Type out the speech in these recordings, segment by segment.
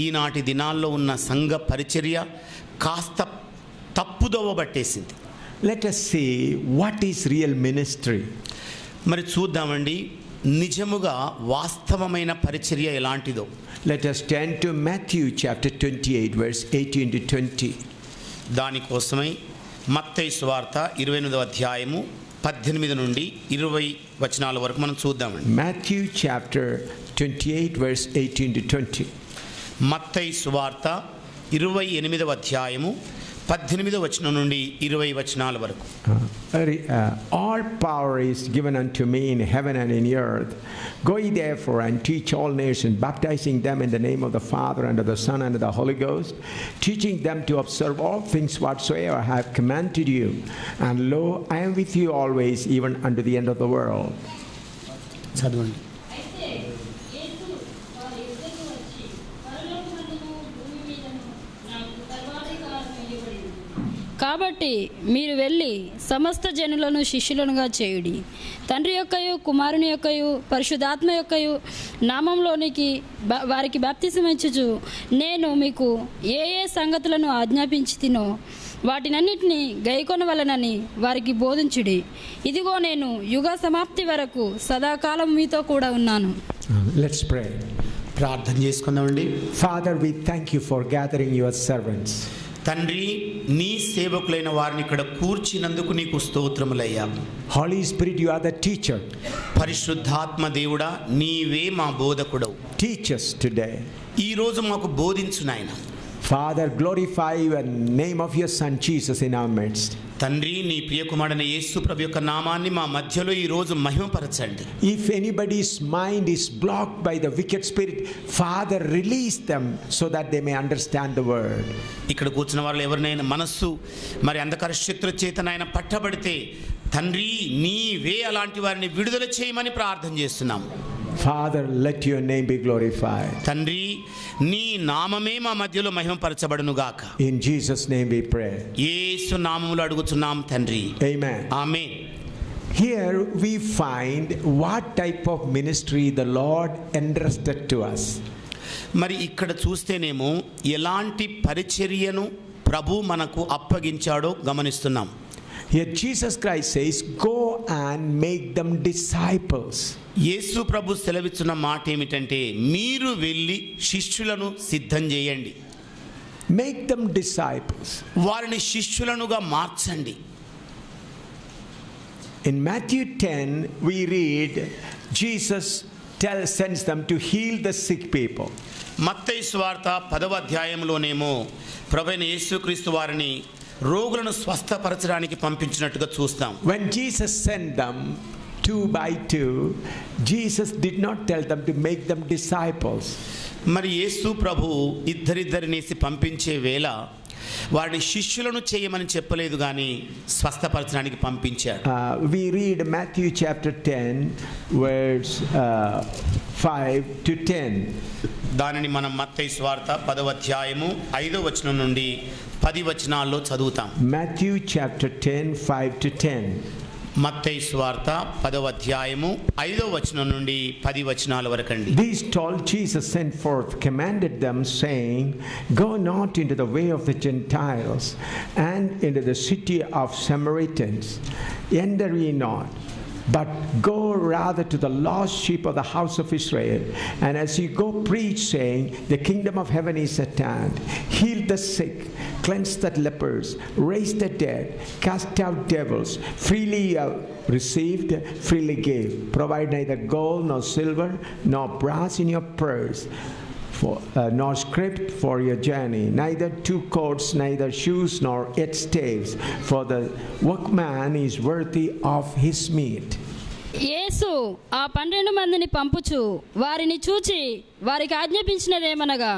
ఈనాటి దినాల్లో ఉన్న సంఘ పరిచర్య కాస్త తప్పుదోవ పట్టేసింది. Let us see what is real ministry. మరి చూద్దామండి నిజముగా వాస్తవమైన పరిచర్య ఎలాంటిదో. Let us turn to Matthew chapter 28 verse 18 to 20. దానికోసమై మత్తయి సువార్త 28వ అధ్యాయము 18 నుండి 20 వచనాల వరకు మనం చూద్దామండి. Matthew chapter 28 verse 18 to 20. మత్తయి సువార్త 28వ అధ్యాయము 18వ వచనం నుండి 20 వచనాల వరకు. All power is given unto me in heaven and in earth. Go ye therefore and teach all nations, baptizing them in the name of the Father and of the Son and of the Holy Ghost, teaching them to observe all things whatsoever I have commanded you. And lo, I am with you always, even unto the end of the world. చదవండి. కాబట్టి మీరు వెళ్ళి సమస్త జనులను శిష్యులనుగా చేయుడి, తండ్రి యొక్కయు కుమారుని యొక్కయు పరిశుద్ధాత్మ యొక్కయు నామంలోనికి వారికి బాప్తిసం ఇచ్చుచు నేను మీకు ఏ ఏ సంగతులను ఆజ్ఞాపించి తినో వాటినన్నిటినీ గైకొనవలెనని వారికి బోధించుడి. ఇదిగో నేను యుగ సమాప్తి వరకు సదాకాలం మీతో కూడా ఉన్నాను. Let's pray. ప్రార్థన చేసుకుందామండి. Father, we thank you for gathering your servants. తండ్రి, నీ సేవకులైన వారిని ఇక్కడ కూర్చినందుకు నీకు స్తోత్రములయ్యా. Holy Spirit, you are the teacher. పరిశుద్ధాత్మ దేవుడా, నీవే మా బోధకుడవు. Teach us today. ఈ రోజు మాకు బోధించు నాయన. Father, glorify the name of your Son Jesus in our midst. తండ్రి, నీ ప్రియకుమారుడైన యేసు ప్రభు యొక్క నామాన్ని మా మధ్యలో ఈ రోజు మహిమపరచండి. If anybody's mind is blocked by the wicked spirit, Father, release them so that they may understand the word. ఇక్కడ కూర్చున్న వాళ్ళు ఎవరినైనా మనస్సు మరి అంధకార శక్తుల చేత నాయన పట్టబడితే తండ్రి నీవే అలాంటి వారిని విడుదల చేయమని ప్రార్థన చేస్తున్నాం. Father, let your name be glorified. తండ్రి, నీ నామమే మా మధ్యలో మహిమపరచబడును గాక. In Jesus' name we pray. యేసు నామములో అడుగుచున్నాం తండ్రి. Amen. Amen. Here we find what type of ministry the Lord entrusted to us. మరి ఇక్కడ చూస్తేనేమో ఎలాంటి పరిచర్యను ప్రభు మనకు అప్పగించాడో గమనిస్తున్నాం. Here Jesus Christ says, go and make them disciples. యేసు ప్రభు సెలవిస్తున్న మాట ఏమిటంటే మీరు వెళ్ళి శిష్యులను సిద్ధం చేయండి. Make them disciples. వారిని శిష్యులనుగా మార్చండి. In Matthew 10 we read Jesus sends them to heal the sick people. మత్తయి సువార్త 10వ అధ్యాయంలోనేమో ప్రభువైన యేసుక్రీస్తు వారిని రోగులను స్వస్థపరచడానికి పంపించినట్టుగా చూస్తాం. When Jesus sent them 2 by 2, Jesus did not tell them to make them disciples. మరి యేసు ప్రభు ఇద్దరిద్దరినేసి పంపించే వేళ వారిని శిష్యులను చేయమని చెప్పలేదు కానీ స్వస్థపరచడానికి పంపించాడు. We read Matthew chapter 10 verse 5 to 10. దానిని మనం మత్తయి సువార్త 10వ అధ్యాయము 5వ వచనం నుండి 10 వచనాల్లో చదువుతాం. Matthew chapter 10 5 to 10. మత్తయి సువార్త 10వ అధ్యాయము 5వ వచనం నుండి 10 వచనాల వరకండి. These told Jesus sent forth, commanded them, saying, go not into the way of the Gentiles, and into the city of Samaritans enter ye not, but go rather to the lost sheep of the house of Israel. And as you go, preach, saying, the kingdom of heaven is at hand. Heal the sick, cleanse the lepers, raise the dead, cast out devils. Freely you have received, freely give. Provide neither gold nor silver nor brass in your purse, nor script for your journey, neither 2 coats, neither shoes nor yet staves, for the workman is worthy of his meat. యేసు ఆ 12 మందిని పంపుచు వారిని చూచి వారికి ఆజ్ఞాపించినదేమనగా,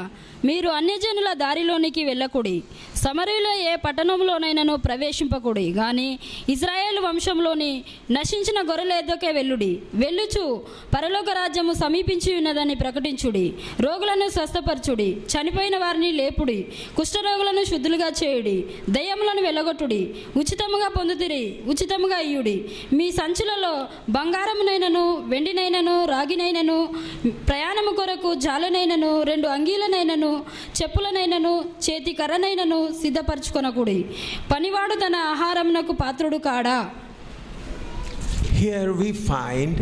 మీరు అన్యజనుల దారిలోనికి వెళ్ళకుడి, సమరయులో ఏ పట్టణంలోనైనాను ప్రవేశింపకుడి, గాని ఇశ్రాయేలు వంశంలోని నశించిన గొర్రెల ఎద్దకే వెళ్ళుడి. వెళ్ళుచు పరలోక రాజ్యము సమీపించి ఉన్నదని ప్రకటించుడి. రోగులను స్వస్థపరచుడి, చనిపోయిన వారిని లేపుడి, కుష్ఠరోగులను శుద్ధులుగా చేయుడి, దయ్యములను వెళ్ళగొట్టుడి. ఉచితముగా పొందుతిరి, ఉచితముగా ఇయ్యుడి. మీ సంచులలో బంగారమునైనను వెండినైనను రాగినైనను ప్రయాణము కొరకు కొరకు జాలనైనను 2 అంగీలనైనను చెప్పులనైనను చేతి కర్రనైనను సిద్ధపరచుకొనకుడి. పనివాడు తన ఆహారమునకు పాత్రుడు కాడా? Here we find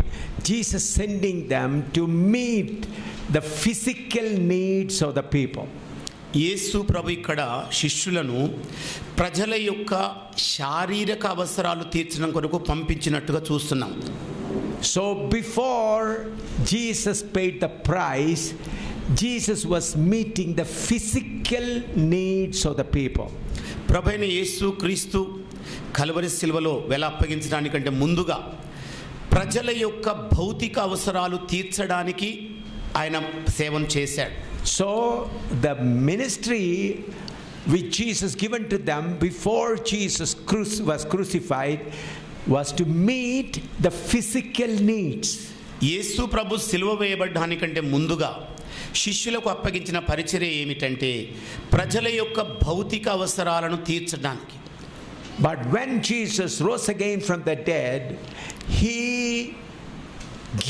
Jesus sending them to meet the physical needs of the people. యేసు ప్రభు ఇక్కడ శిష్యులను ప్రజల యొక్క శారీరక అవసరాలు తీర్చడం కొరకు పంపించినట్టుగా చూస్తున్నాం. So before Jesus paid the price, Jesus was meeting the physical needs of the people. ప్రభువైన యేసు క్రీస్తు కల్వరి శిలువలో వెల అప్పగించడానికంటే ముందుగా ప్రజల యొక్క భౌతిక అవసరాలు తీర్చడానికి ఆయన సేవను చేశాడు. So the ministry which Jesus given to them before Jesus was crucified was to meet the physical needs. యేసు ప్రభు సిలువ వేయబడడానికంటే ముందుగా శిష్యులకు అప్పగించిన పరిచర్య ఏమిటంటే ప్రజల యొక్క భౌతిక అవసరాలను తీర్చడానికి. But when Jesus rose again from the dead, he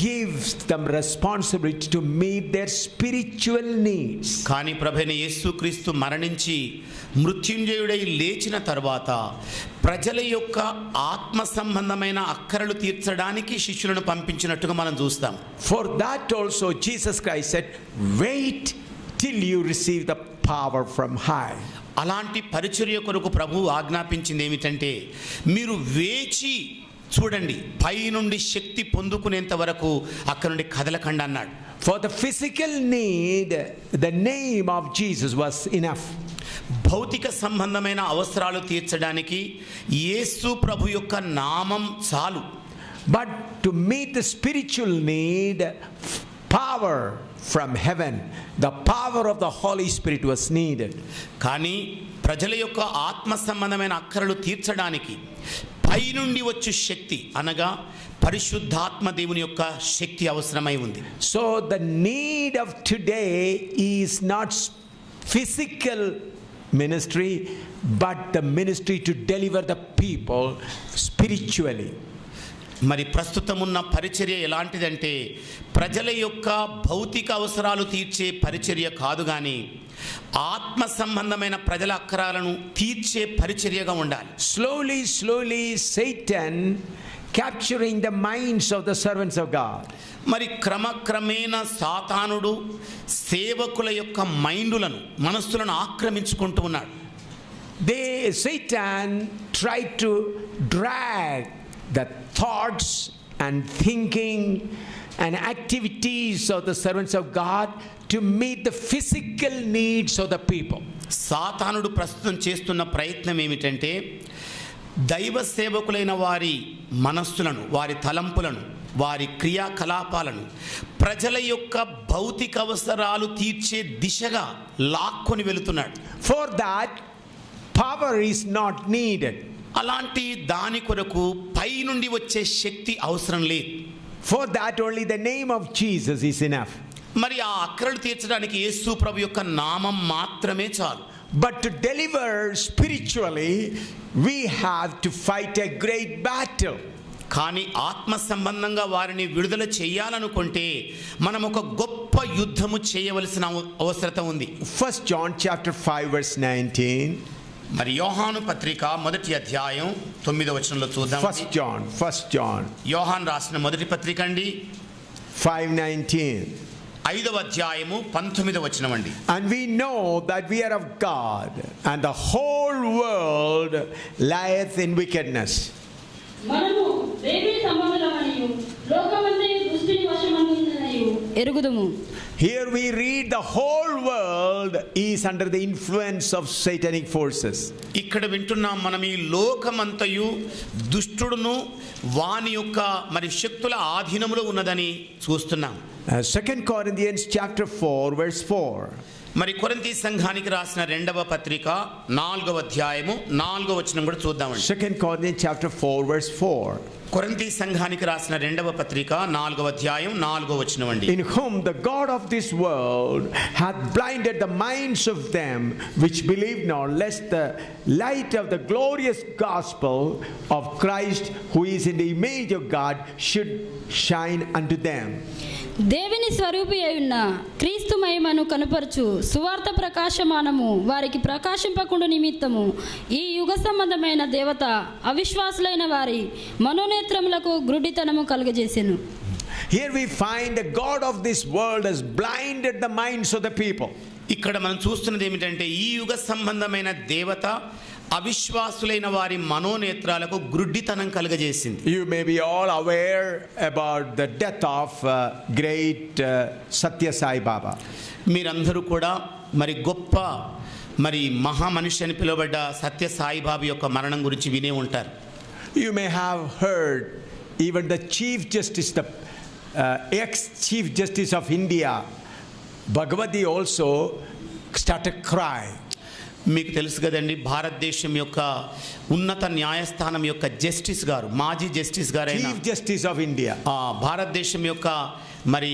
gives them responsibility to meet their spiritual needs. కానీ ప్రభువైన యేసుక్రీస్తు మరణించి మృత్యుంజయుడై లేచిన తర్వాత ప్రజల యొక్క ఆత్మ సంబంధమైన అక్కరలు తీర్చడానికి శిష్యులను పంపించినట్టుగా మనం చూస్తాం. For that also Jesus Christ said, wait till you receive the power from high. అలాంటి పరిచర్య కొరకు ప్రభువు ఆజ్ఞాపించింది ఏమిటంటే మీరు వేచి చూడండి, పై నుండి శక్తి పొందుకునేంత వరకు అక్కడ నుండి కదలకండి అన్నాడు. For the physical need, the name of Jesus was enough. భౌతిక సంబంధమైన అవసరాలు తీర్చడానికి యేసు ప్రభు యొక్క నామం చాలు. But to meet the spiritual need, power from heaven, the power of the Holy Spirit was needed. కానీ ప్రజల యొక్క ఆత్మ సంబంధమైన అక్కరలు తీర్చడానికి పై నుండి వచ్చే శక్తి అనగా పరిశుద్ధాత్మ దేవుని యొక్క శక్తి అవసరమై ఉంది. So the need of today is not physical ministry, but the ministry to deliver the people spiritually. మరి ప్రస్తుతం ఉన్న పరిచర్య ఎలాంటిదంటే ప్రజల యొక్క భౌతిక అవసరాలు తీర్చే పరిచర్య కాదు, కానీ ఆత్మ సంబంధమైన ప్రజల అక్కరాలను తీర్చే పరిచర్యగా ఉండాలి. Slowly Satan capturing the minds of the servants of God. మరి క్రమక్రమేణా సాతానుడు సేవకుల యొక్క మనస్సులను ఆక్రమించుకుంటూ ఉన్నాడు. Satan tried to drag the thoughts and thinking and activities of the servants of God to meet the physical needs of the people. సాతానుడు ప్రస్తుతం చేస్తున్న ప్రయత్నం ఏమిటంటే దైవ సేవకులైన వారి మనస్సులను, వారి తలంపులను, వారి క్రియాకలాపాలను ప్రజల యొక్క భౌతిక అవసరాలు తీర్చే దిశగా లాక్కొని వెళుతున్నాడు. For that, power is not needed. అలాంటి దాని కొరకు పై నుండి వచ్చే శక్తి అవసరం లేదు. For that only the name of Jesus is enough. మరి ఆ అక్కరలు తీర్చడానికి యేసు ప్రభు యొక్క నామం మాత్రమే చాలు. But to deliver spiritually, we have to fight a great battle. కానీ ఆత్మ సంబంధంగా వారిని విడుదల చేయాలనుకుంటే మనం ఒక గొప్ప యుద్ధము చేయవలసిన అవసరత ఉంది. 1 John chapter 5 verse 19. మరి యోహాను పత్రిక మొదటి అధ్యాయం 9వ వచనంలో చూద్దాం. 1 John యోహాను రాసిన మొదటి పత్రిక అండి 5:19. 5వ అధ్యాయము 19వ వచనం అండి. And we know that we are of God, and the whole world lieth in wickedness. మనము దేవుని సంబంధులమనియు లోకమంతయు దుష్టుని వశమందుననియు ఎరుగుదుము. Here we read the whole world is under the influence of satanic forces. ఇక్కడ వింటున్నాం మనం ఈ లోకమంతయు దుష్టుడును వాని యొక్క మరి శక్తుల ఆధీనములో ఉన్నదని చూస్తున్నాం. 2 Corinthians chapter 4 verse 4. మరి కొరింథీ సంఘానికి రాసిన 2వ పత్రిక 4వ అధ్యాయము 4వ వచనం కూడా చూద్దామండి. 2 Corinthians chapter 4 verse 4. కొరింథీ సంఘానికి రాసిన 2వ పత్రిక 4వ అధ్యాయం 4వ వచనం అండి. In whom the God of this world hath blinded the minds of them which believe not, lest the light of the glorious gospel of Christ, who is in the image of God, should shine unto them. దేవుని స్వరూపి అయిన క్రీస్తు మహిమను కనుపరచు సువార్త ప్రకాశమానము వారికి ప్రకాశింపకుండు నిమిత్తము ఈ యుగ సంబంధమైన దేవత అవిశ్వాసులైన వారి మనోనేత్రములకు గ్రుడ్డితనము కలుగజేసెను. Here we find the God of this world has blinded the minds of the people. ఇక్కడ మనం చూస్తున్నది ఏమిటంటే ఈ యుగ సంబంధమైన దేవత అవిశ్వాసులైన వారి మనోనేత్రాలకు గ్రుడ్డితనం కలుగజేసింది. You may be all aware about the death of great Satya Sai Baba. మీరందరూ కూడా మరి గొప్ప మరి మహా మనిషి అని పిలువబడ్డ సత్య సాయిబాబా యొక్క మరణం గురించి వినే ఉంటారు. You may have heard even the Chief Justice, the ex-Chief Justice of India, Bhagwati also started crying. మీకు తెలుసు కదండి, భారతదేశం యొక్క ఉన్నత న్యాయస్థానం యొక్క జస్టిస్ గారు, మాజీ జస్టిస్ గారు అయిన Chief Justice of India, భారతదేశం యొక్క మరి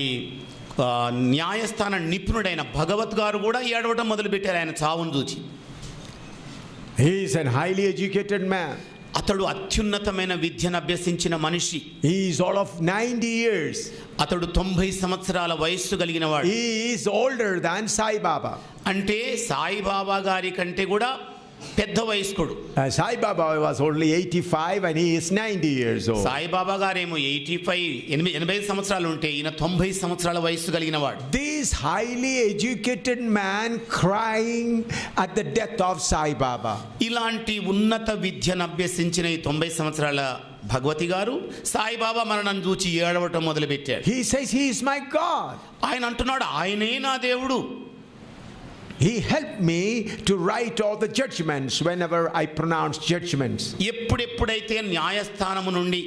న్యాయస్థాన నిపుణుడైన భగవత్ గారు కూడా ఏడవటం మొదలుపెట్టారు ఆయన చావును చూచి. he is a highly educated man. అతడు అత్యున్నతమైన విద్యను అభ్యసించిన మనిషి. He is all of 90 years. అతడు 90 సంవత్సరాల వయస్సు కలిగిన వాడు. He is older than Sai Baba. అంటే సాయిబాబా గారి కంటే కూడా పెద్ద వయస్కుడు. Sai Baba was only 85 and he is 90 years old. Saibaba గారేమో 85 సంవత్సరాలు ఉంటే ఈయన 90 సంవత్సరాల వయస్సు కలిగిన వాడు. This highly educated man crying at the death of Sai Baba. ఇలాంటి ఉన్నత విద్యను అభ్యసించిన ఈ 90 సంవత్సరాల భగవతి గారు సాయిబాబా మరణం చూచి ఏడవటం మొదలుపెట్టాడు. He says, he is my God. ఆయన అంటున్నాడు, ఆయనే నా దేవుడు. He helped me to write all the judgments whenever I pronounce judgments. ఎప్పుడైతే న్యాయస్థానము నుండి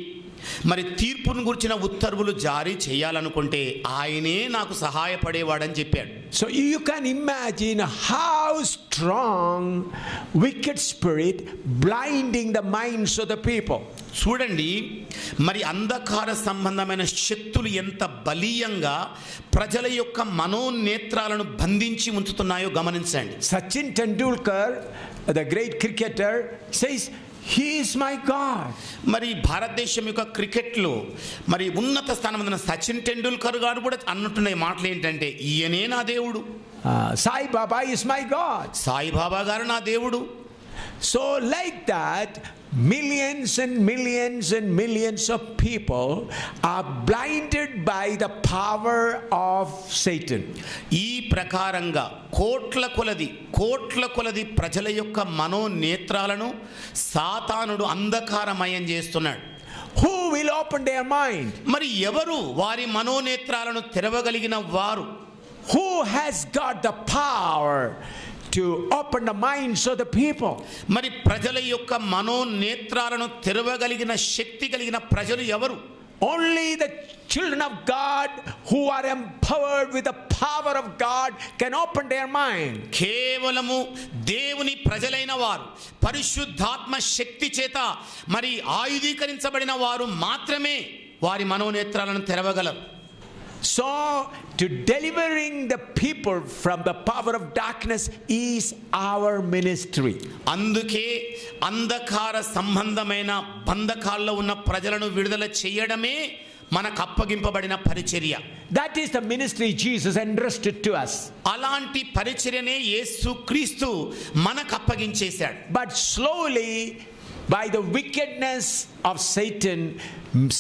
మరి తీర్పును గురించిన ఉత్తర్వులు జారీ చేయాలనుకుంటే ఆయనే నాకు సహాయపడేవాడని చెప్పాడు. So you can imagine how strong wicked spirit blinding the minds of the people. చూడండి, మరి అంధకార సంబంధమైన శక్తులు ఎంత బలీయంగా ప్రజల యొక్క మనోనేత్రాలను బంధించి ఉంచుతున్నాయో గమనించండి. Sachin Tendulkar, the great cricketer, says, he is my God. మరి భారతదేశం యొక్క క్రికెట్లో మరి ఉన్నత స్థానం ఉన్న సచిన్ టెండూల్కర్ గారు కూడా అన్నట్టున్న మాటలు ఏంటంటే, ఈయనే నా దేవుడు. Sai Baba is my God. Saibaba గారు నా దేవుడు. So like that, millions and millions and millions of people are blinded by the power of Satan. ఈ ప్రకారంగా కోట్ల కొలది ప్రజల యొక్క మనోనేత్రాలను సాతానుడు అంధకారమయం చేస్తున్నాడు. Who will open their mind? మరి ఎవరు వారి మనోనేత్రాలను తెరవగలిగిన వారు? Who has got the power to open the minds of the people? మరి ప్రజల యొక్క మనోనేత్రాలను తెరవగలిగిన శక్తి కలిగిన ప్రజలు ఎవరు? Only the children of God who are empowered with the power of God can open their mind. కేవలము దేవుని ప్రజలైన వారు, పరిశుద్ధాత్మ శక్తి చేత మరి ఆయుధీకరించబడిన వారు మాత్రమే వారి మనోనేత్రాలను తెరవగలరు. So, to delivering the people from the power of darkness is our ministry. అందుకే అంధకార సంబంధమైన బంధకాల్లో ఉన్న ప్రజలను విడుదల చేయడమే మనకు అప్పగింపబడిన పరిచర్య. That is the ministry Jesus entrusted to us. అలాంటి పరిచర్యనే యేసుక్రీస్తు మనకు అప్పగించేశాడు. But slowly, by the wickedness of Satan,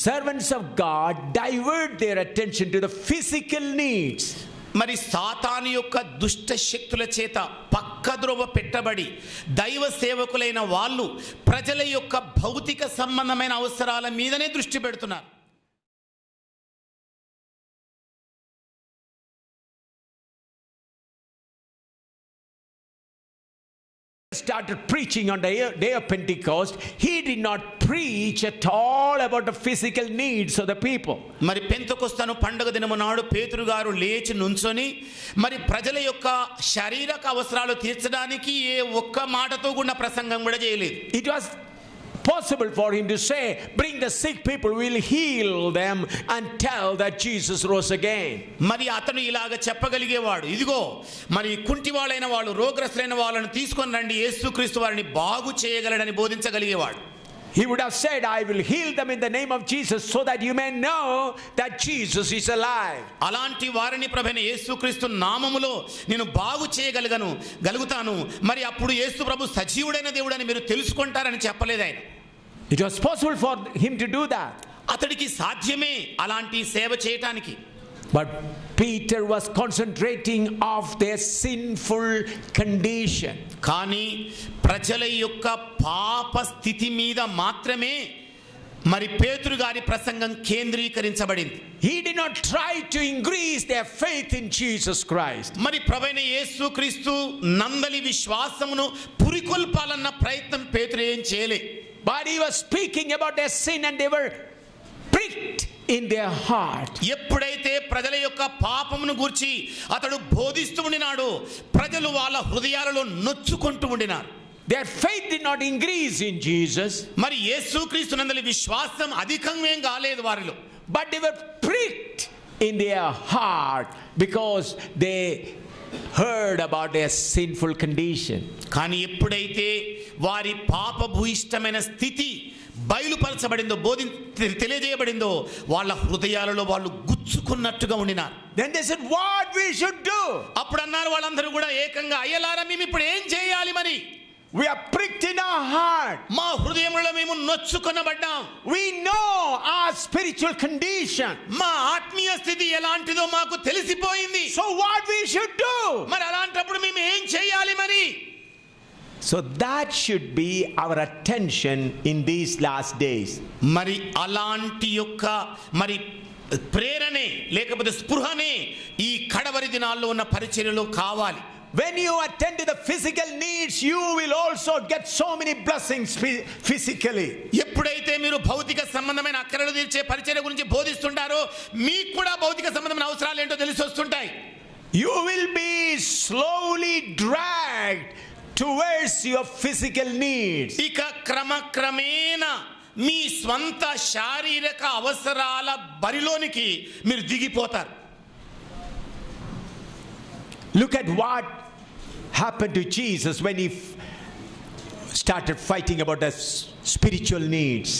servants of God divert their attention to the physical needs. మరి సాతాను యొక్క దుష్ట శక్తుల చేత పక్కద్రోవ పెట్టబడి దైవ సేవకులైన వాళ్ళు ప్రజల యొక్క భౌతిక సంబంధమైన అవసరాల మీదనే దృష్టి పెడుతున్నారు. Started preaching on the day of Pentecost, he did not preach at all about the physical needs of the people. మరి పెంతెకొస్తను పండుగ దినము నాడు పేతురు గారు లేచి నుంచొని మరి ప్రజల యొక్క శారీరక అవసరాలు తీర్చడానికి ఏ ఒక్క మాటతో కూడా ప్రసంగం కూడా చేయలేదు. It was possible for him to say, bring the sick people, we'll heal them and tell that Jesus rose again. మరి అతను ఇలాగ చెప్పగలిగేవాడు, ఇదిగో మరి కుంటివాళ్ళైన వాళ్ళు, రోగగ్రస్తులైన వాళ్ళని తీసుకొని రండి, యేసుక్రీస్తు వారిని బాగు చేయగలడని బోధించగలిగేవాడు. He would have said, I will heal them in the name of Jesus so that you may know that Jesus is alive. అలాంటి వారిని ప్రభువైన యేసుక్రీస్తు నామములో నేను బాగు చేయగలుగుతాను, మరి అప్పుడు యేసు ప్రభు సజీవుడైన దేవుడని మీరు తెలుసుకుంటారని చెప్పలేదు ఆయన. It was possible for him to do that. అతడికి సాధ్యమే అలాంటి సేవ చేయటానికి. But Peter was concentrating of their sinful condition. కానీ ప్రజల యొక్క పాప స్థితి మీద మాత్రమే మరి పేతురు గారి ప్రసంగం కేంద్రీకరించబడింది. He did not try to increase their faith in Jesus Christ. మరి ప్రభువైన యేసుక్రీస్తు నందలి విశ్వాసమును పురికొల్పాలన్న ప్రయత్నం పేతురు ఏం చేయలే. But he was speaking about their sin and they were pricked in their heart. ఎప్పుడైతే ప్రజల యొక్క పాపమును గూర్చి అతడు బోధిస్తూ ఉండినాడో ప్రజలు వాళ్ళ హృదయాలలో నొచ్చుకుంటూ ఉండినారు. Their faith did not increase in Jesus. మరి యేసుక్రీస్తు నందలి విశ్వాసం అధికంగా ఏం కాలేదు వారిలో. But they were pricked in their heart because they heard about their sinful condition. కానీ ఎప్పుడైతే వారి పాపభూయిష్టమైన స్థితి బయలుపరచబడిందో తెలియజేయబడిందో వాళ్ళ హృదయాలలో వాళ్ళు గుచ్చుకున్నట్టుగా ఉండినారు. Then they said, what we should do? అప్పుడు అన్నారు వాళ్ళందరూ కూడా ఏకంగా, అయ్యలారా మేము ఇప్పుడు ఏం చేయాలి? మరి we are pricked in our heart. మా హృదయంలో మేము నొచ్చుకొనబడ్డాం. We know our spiritual condition. మా ఆత్మీయ స్థితి ఎలాంటిదో మాకు తెలిసిపోయింది. So what we should do? మరి అలాంటప్పుడు మేము ఏం చేయాలి? మరి so that should be our attention in these last days. మరి అలాంటి యొక్క మరి ప్రేరణే లేకపోతే స్పృహనే ఈ కడవరి దినాల్లో ఉన్న పరిచర్యలో కావాలి. When you attend to the physical needs, you will also get so many blessings physically. ఎప్పుడైతే మీరు భౌతిక సంబంధమైన అక్కరలు తీర్చే పరిచర్య గురించి బోధిస్తుంటారో మీకు కూడా భౌతిక సంబంధమైన అవసరాలు ఏంటో తెలిసి వస్తుంటాయి. You will be slowly dragged towards your physical needs. ఇక క్రమక్రమేణా మీ స్వంత శారీరక అవసరాల బరిలోనికి మీరు దిగిపోతారు. Look at what happened to Jesus when he started fighting about the spiritual needs.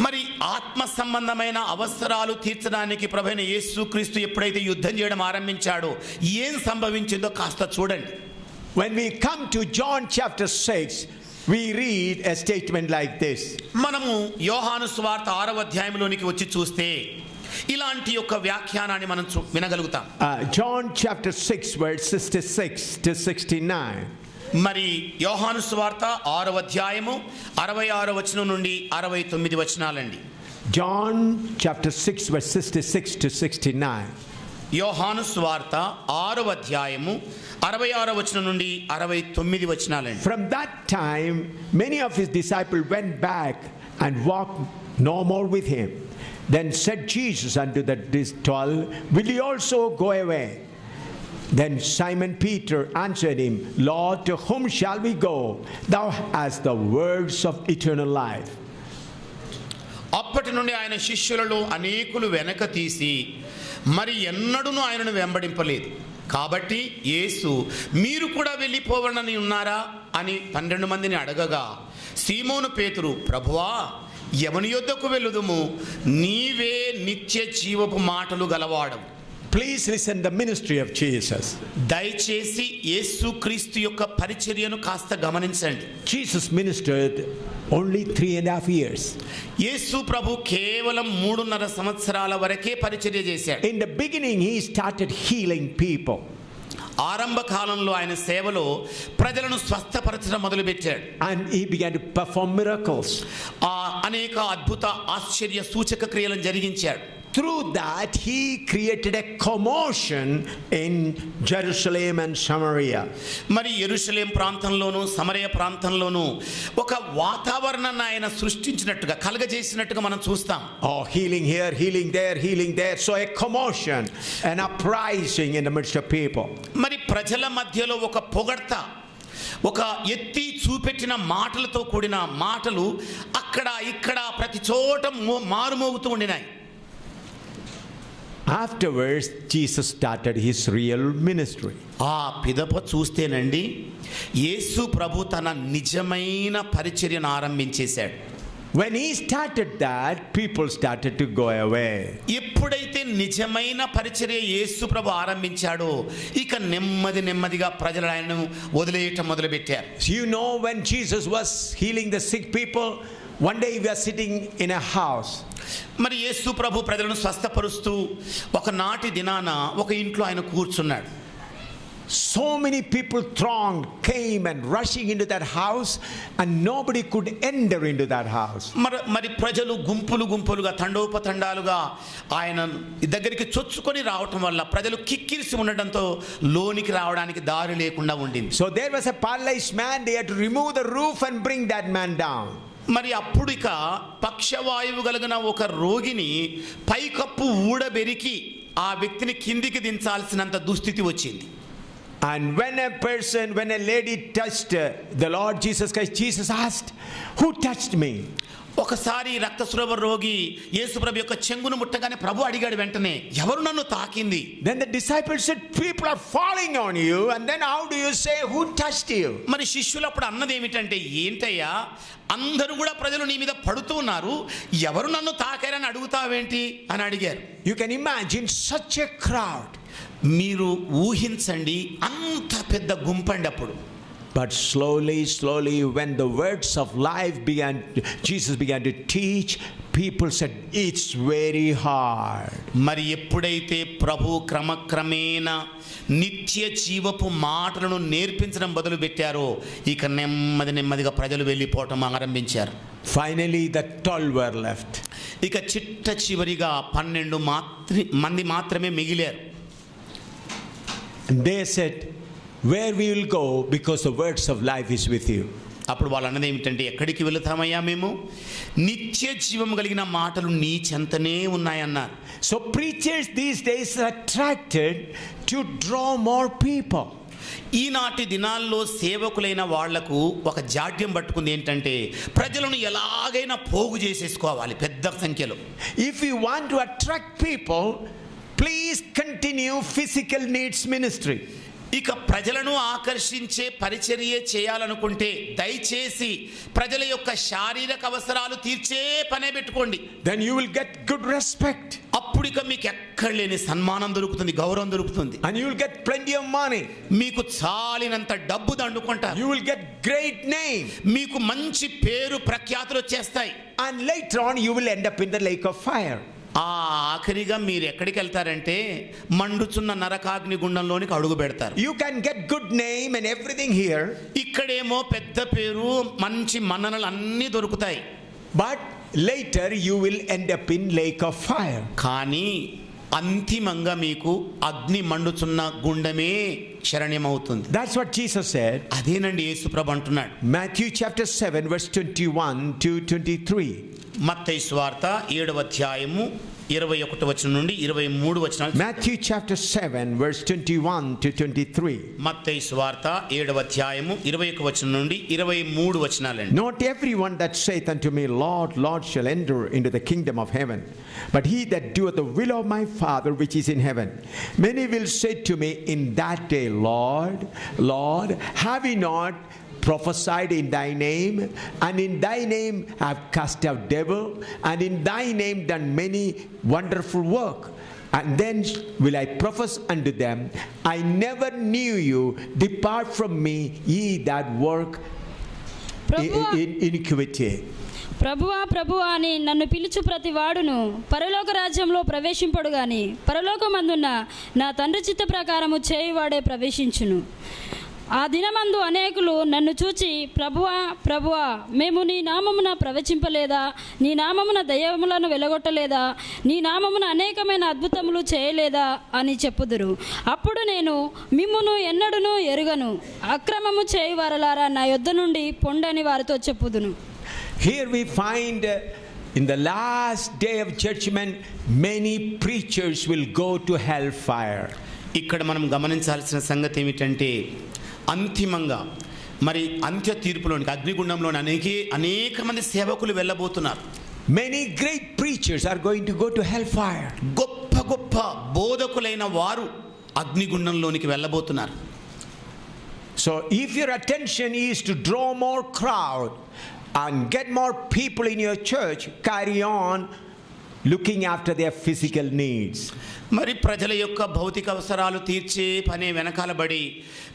మరి ఆత్మ సంబంధమైన అవసరాలు తీర్చడానికి ప్రభువైన యేసుక్రీస్తు ఎప్పుడైతే యుద్ధం చేయడం ఆరంభించాడో ఏం సంభవించిందో కాస్త చూడండి. When we come to John chapter 6, we read a statement like this. మనము యోహాను సువార్త 6వ అధ్యాయంలోనికి వచ్చి చూస్తే ఇలాంటి యొక్క వ్యాఖ్యానాన్ని మనం వినగలుగుతాం. John chapter 6 verse 66 to 69. మరి యోహాను సువార్త 6వ అధ్యాయము 66వ వచనం నుండి 69 వచనాలండి. John chapter 6 verse 66 to 69. యోహాను సువార్త 6వ అధ్యాయము 66వ వచనం నుండి 69 వచనాలండి. From that time many of his disciples went back and walked no more with him. Then said Jesus unto the 12, will ye also go away? Then Simon Peter answered him, Lord, to whom shall we go? Thou hast the words of eternal life. అప్పటి నుండి ఆయన శిష్యులలో అనేకులు వెనక తీసి మరి ఎన్నడూను ఆయనను వెంబడింపలేదు. కాబట్టి యేసు మీరు కూడా వెళ్ళిపోవనని ఉన్నారా అని 12 మందిని అడగగా సీమోను పేతురు, ప్రభువా ఎవని యొద్దకు వెళ్ళుదుము? నీవే నిత్య జీవపు మాటలు గలవాడవు. Please listen the ministry of Jesus. దయచేసి యేసుక్రీస్తు యొక్క పరిచర్యను కాస్త గమనించండి. Jesus ministered only 3.5 years. యేసు ప్రభు కేవలం 3.5 సంవత్సరాల వరకే పరిచర్య చేశాడు. In the beginning he started healing people. ఆరంభ కాలంలో ఆయన సేవలో ప్రజలను స్వస్థపరచడం మొదలుపెట్టాడు. And he began to perform miracles. అనేక అద్భుత ఆశ్చర్య సూచక క్రియలను జరిగించాడు. Through that he created a commotion in Jerusalem and Samaria. మరి యెరూషలేం ప్రాంతంలోను సమరయ ప్రాంతంలోను ఒక వాతావరణాన్ని ఆయన సృష్టించినట్టుగా కలగజేసినట్టుగా మనం చూస్తాం. Oh, healing here, healing there, healing there. So a commotion, an uprising in the midst of people. మరి ప్రజల మధ్యలో ఒక పొగడ్త, ఒక ఎత్తి చూపెట్టిన మాటలతో కూడిన మాటలు అక్కడ ఇక్కడ ప్రతి చోట మారుమోగుతూ ఉండినాయి. Afterwards, Jesus started his real ministry. ఆ పిదప చూస్తేనండి యేసు ప్రభు తన నిజమైన పరిచర్యను ఆరంభించేశాడు. When he started that, people started to go away. ఎప్పుడైతే నిజమైన పరిచర్య యేసు ప్రభు ఆరంభించాడో ఇక నెమ్మదిగా ప్రజలు ఆయనను వదిలేయటం మొదలుపెట్టారు. You know, when Jesus was healing the sick people, one day he was sitting in a house. మరి యేసు ప్రభు ప్రజలను స్వస్థపరుస్తూ ఒకనాటి దినాన ఒక ఇంట్లో ఆయన కూర్చున్నాడు. So many people thronged, came and rushing into that house, and nobody could enter into that house. మరి ప్రజలు గుంపులుగా తండోపతండాలుగా ఆయన దగ్గరికి చొచ్చుకొని రావటం వల్ల ప్రజలు కిక్కిరిసి ఉండడంతో లోనికి రావడానికి దారి లేకుండా ఉండింది. So there was a paralyzed man. They had to remove the roof and bring that man down. మరి అప్పుడు ఇక పక్షవాయువు కలిగిన ఒక రోగిని పైకప్పు ఊడబెరికి ఆ వ్యక్తిని కిందికి దించాల్సినంత దుస్థితి వచ్చింది. And when a lady touched the Lord Jesus Christ, Jesus asked, "Who touched me?" ఒకసారి రక్తస్రావ రోగి యేసుప్రభు యొక్క చెంగును ముట్టగానే ప్రభు అడిగాడు వెంటనే, ఎవరు నన్ను తాకింది? Then the disciples said, "People are falling on you, and then how do you say who touched you?" మరి శిష్యులు అప్పుడు అన్నది ఏమిటంటే, ఏంటయ్యా అందరూ కూడా ప్రజలు నీ మీద పడుతూ ఉన్నారు, ఎవరు నన్ను తాకారని అడుగుతావేంటి అని అడిగారు. You can imagine such a crowd. మీరు ఊహించండి, అంత పెద్ద గుంపండి అప్పుడు. But slowly, when the words of life Jesus began to teach, people said, "It's very hard." మరి ఎప్పుడైతే ప్రభు క్రమక్రమేణా నిత్య జీవపు మాటలను నేర్పించడం మొదలు పెట్టారో ఇక నెమ్మదిగా ప్రజలు వెళ్ళిపోవటం ఆరంభించారు. Finally, the 12 were left. ఇక చిట్ట చివరిగా 12 మంది మాత్రమే మిగిలారు. And they said, "Where we will go, because the words of life is with you." అప్పుడు వాళ్ళు అన్నది ఏమిటంటే, ఎక్కడికి వెళుతామయ్యా మేము, నిత్య జీవం కలిగిన మాటలు నీ చెంతనే ఉన్నాయన్నారు. So preachers these days are attracted to draw more people. ఈనాటి దినాల్లో సేవకులైన వాళ్లకు ఒక జాడ్యం పట్టుకుంది ఏంటంటే, ప్రజలను ఎలాగైనా పోగు చేసేసుకోవాలి పెద్ద సంఖ్యలో. If you want to attract people, please continue physical needs ministry. ఇక ప్రజలను ఆకర్షించే పరిచర్య చేయాలనుకుంటే దయచేసి ప్రజల యొక్క శారీరక అవసరాలు తీర్చే పనే పెట్టుకోండి. Then you will get good respect. అప్పుడు ఇక మీకు ఎక్కడ లేని సన్మానం దొరుకుతుంది, గౌరవం దొరుకుతుంది. And you will get plenty of money. మీకు చాలినంత డబ్బు దండుకుంటారు. You will get great name. మీకు మంచి పేరు ప్రఖ్యాతులు వచ్చేస్తాయి. And later on you will end up in the lake of fire. ఆఖరిగా మీరు ఎక్కడికి వెళ్తారంటే మండుచున్న నరకాగ్ని గుండంలోనికి అడుగు పెడతారు. You can get good name and everything here. ఇక్కడేమో పెద్ద పేరు, మంచి మన్ననలు అన్నీ దొరుకుతాయి. But later you will end up in lake of fire. కానీ అంతిమంగా మీకు అగ్ని మండుచున్న గుండమే శరణ్యమవుతుంది. That's what Jesus said. అదేనండి యేసు ప్రభు అంటున్నాడు. Matthew chapter 7 verse 21 to 23. మత్తయి సువార్త 7వ అధ్యాయము 21 వచనం నుండి 23 వచనాలు. Matthew chapter 7 verse 21 to 23. మత్తయి సువార్త 7వ అధ్యాయము 21 వచనం నుండి 23 వచనాలండి. Not everyone that saith unto me, Lord, Lord, shall enter into the kingdom of heaven, but he that doeth the will of my Father which is in heaven. Many will say to me in that day, Lord, Lord, have we not prophesied in thy name, and in thy name have cast out devil, and in thy name done many wonderful work? And then will I profess unto them, I never knew you, depart from me, ye that work in iniquity. ప్రభువా అని నన్ను పిలుచు ప్రతి వాడును పరలోక రాజ్యంలో ప్రవేశింపడు గాని పరలోకమందున్న నా తండ్రి చిత్త ప్రకారము చేయువాడే ప్రవేశించును. ఆ దినమందు అనేకులు నన్ను చూచి, ప్రభువా మేము నీ నామమున ప్రవచింపలేదా, నీ నామమున దయ్యములను వెలగొట్టలేదా, నీ నామమున అనేకమైన అద్భుతములు చేయలేదా అని చెప్పుదురు. అప్పుడు నేను మిమ్మును ఎన్నడూను ఎరుగను, అక్రమము చేయువారలారా నా యొద్ద నుండి పొండని వారితో చెప్పుదును. Here we find in the last day of judgment many preachers will go to hellfire. ఇక్కడ మనం గమనించాల్సిన సంగతి ఏమిటంటే, అంతిమంగా మరి అంత్య తీర్పులోనికి అగ్నిగుండంలోని అనేక మంది సేవకులు వెళ్ళబోతున్నారు. Many great preachers are going to go to hellfire. గొప్ప బోధకులైన వారు అగ్నిగుండంలోనికి వెళ్ళబోతున్నారు. So if your attention is to draw more crowd, and get more people in your church, carry on looking after their physical needs. మరి ప్రజల యొక్క భౌతిక అవసరాలు తీర్చే పని వెనకాలబడి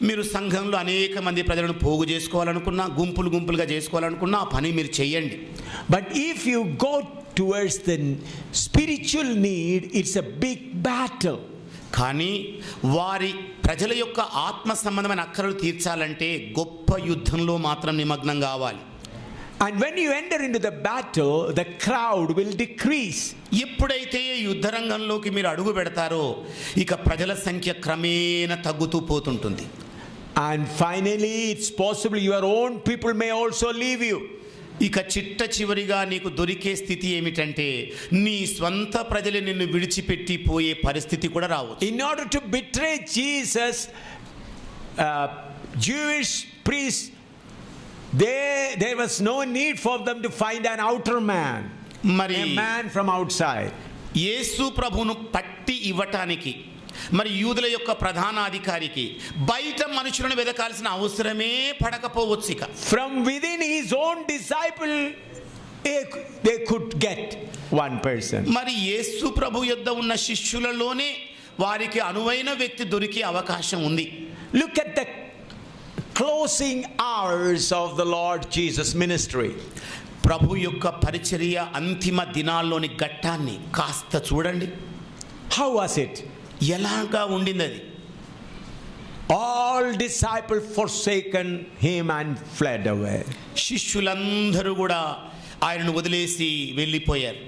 మీరు సంఘంలో అనేక మంది ప్రజలను పోగు చేసుకోవాలనుకున్నా, గుంపులుగా చేసుకోవాలనుకున్నా ఆ పని మీరు చేయండి. But if you go towards the spiritual need, it's a big battle. కానీ వారి ప్రజల యొక్క ఆత్మ సంబంధమైన అక్కరలు తీర్చాలంటే గొప్ప యుద్ధంలో మాత్రం నిమగ్నం కావాలి. And when you enter into the battle, the crowd will decrease. ఎప్పుడైతే యుద్ధ రంగంలోకి మీరు అడుగు పెడతారో ఇక ప్రజల సంఖ్య క్రమేణా తగ్గుతూ పోతుంటుంది. And finally, it's possible your own people may also leave you. ఇక చిట్ట చివరిగా నీకు దొరికే స్థితి ఏమిటంటే నీ స్వంత ప్రజలు నిన్ను విడిచిపెట్టి పోయే పరిస్థితి కూడా రావచ్చు. In order to betray Jesus, Jewish priests, there was no need for them to find an outer man, మరి a man from outside. యేసు ప్రభువును పట్టి ఇవ్వటానికి మరి యూదుల యొక్క ప్రధానాధికారికి బయట మనుషులను వెదకాల్సిన అవసరమే పడకపోవచ్చు. ఇక From within his own disciple, they could get one person. మరి యేసు ప్రభు యొద్ద ఉన్న శిష్యులలోనే వారికి అనువైన వ్యక్తి దొరికే అవకాశం ఉంది. Look at the closing hours of the Lord Jesus' ministry. ప్రభు యొక్క పరిచర్య అంతిమ దినాల్లోని ఘట్టాన్ని కాస్త చూడండి. How was it? ఎలాగా ఉండింది అది? All disciples forsaken him and fled away. శిష్యులందరూ కూడా ఆయనను వదిలేసి వెళ్ళిపోయారు.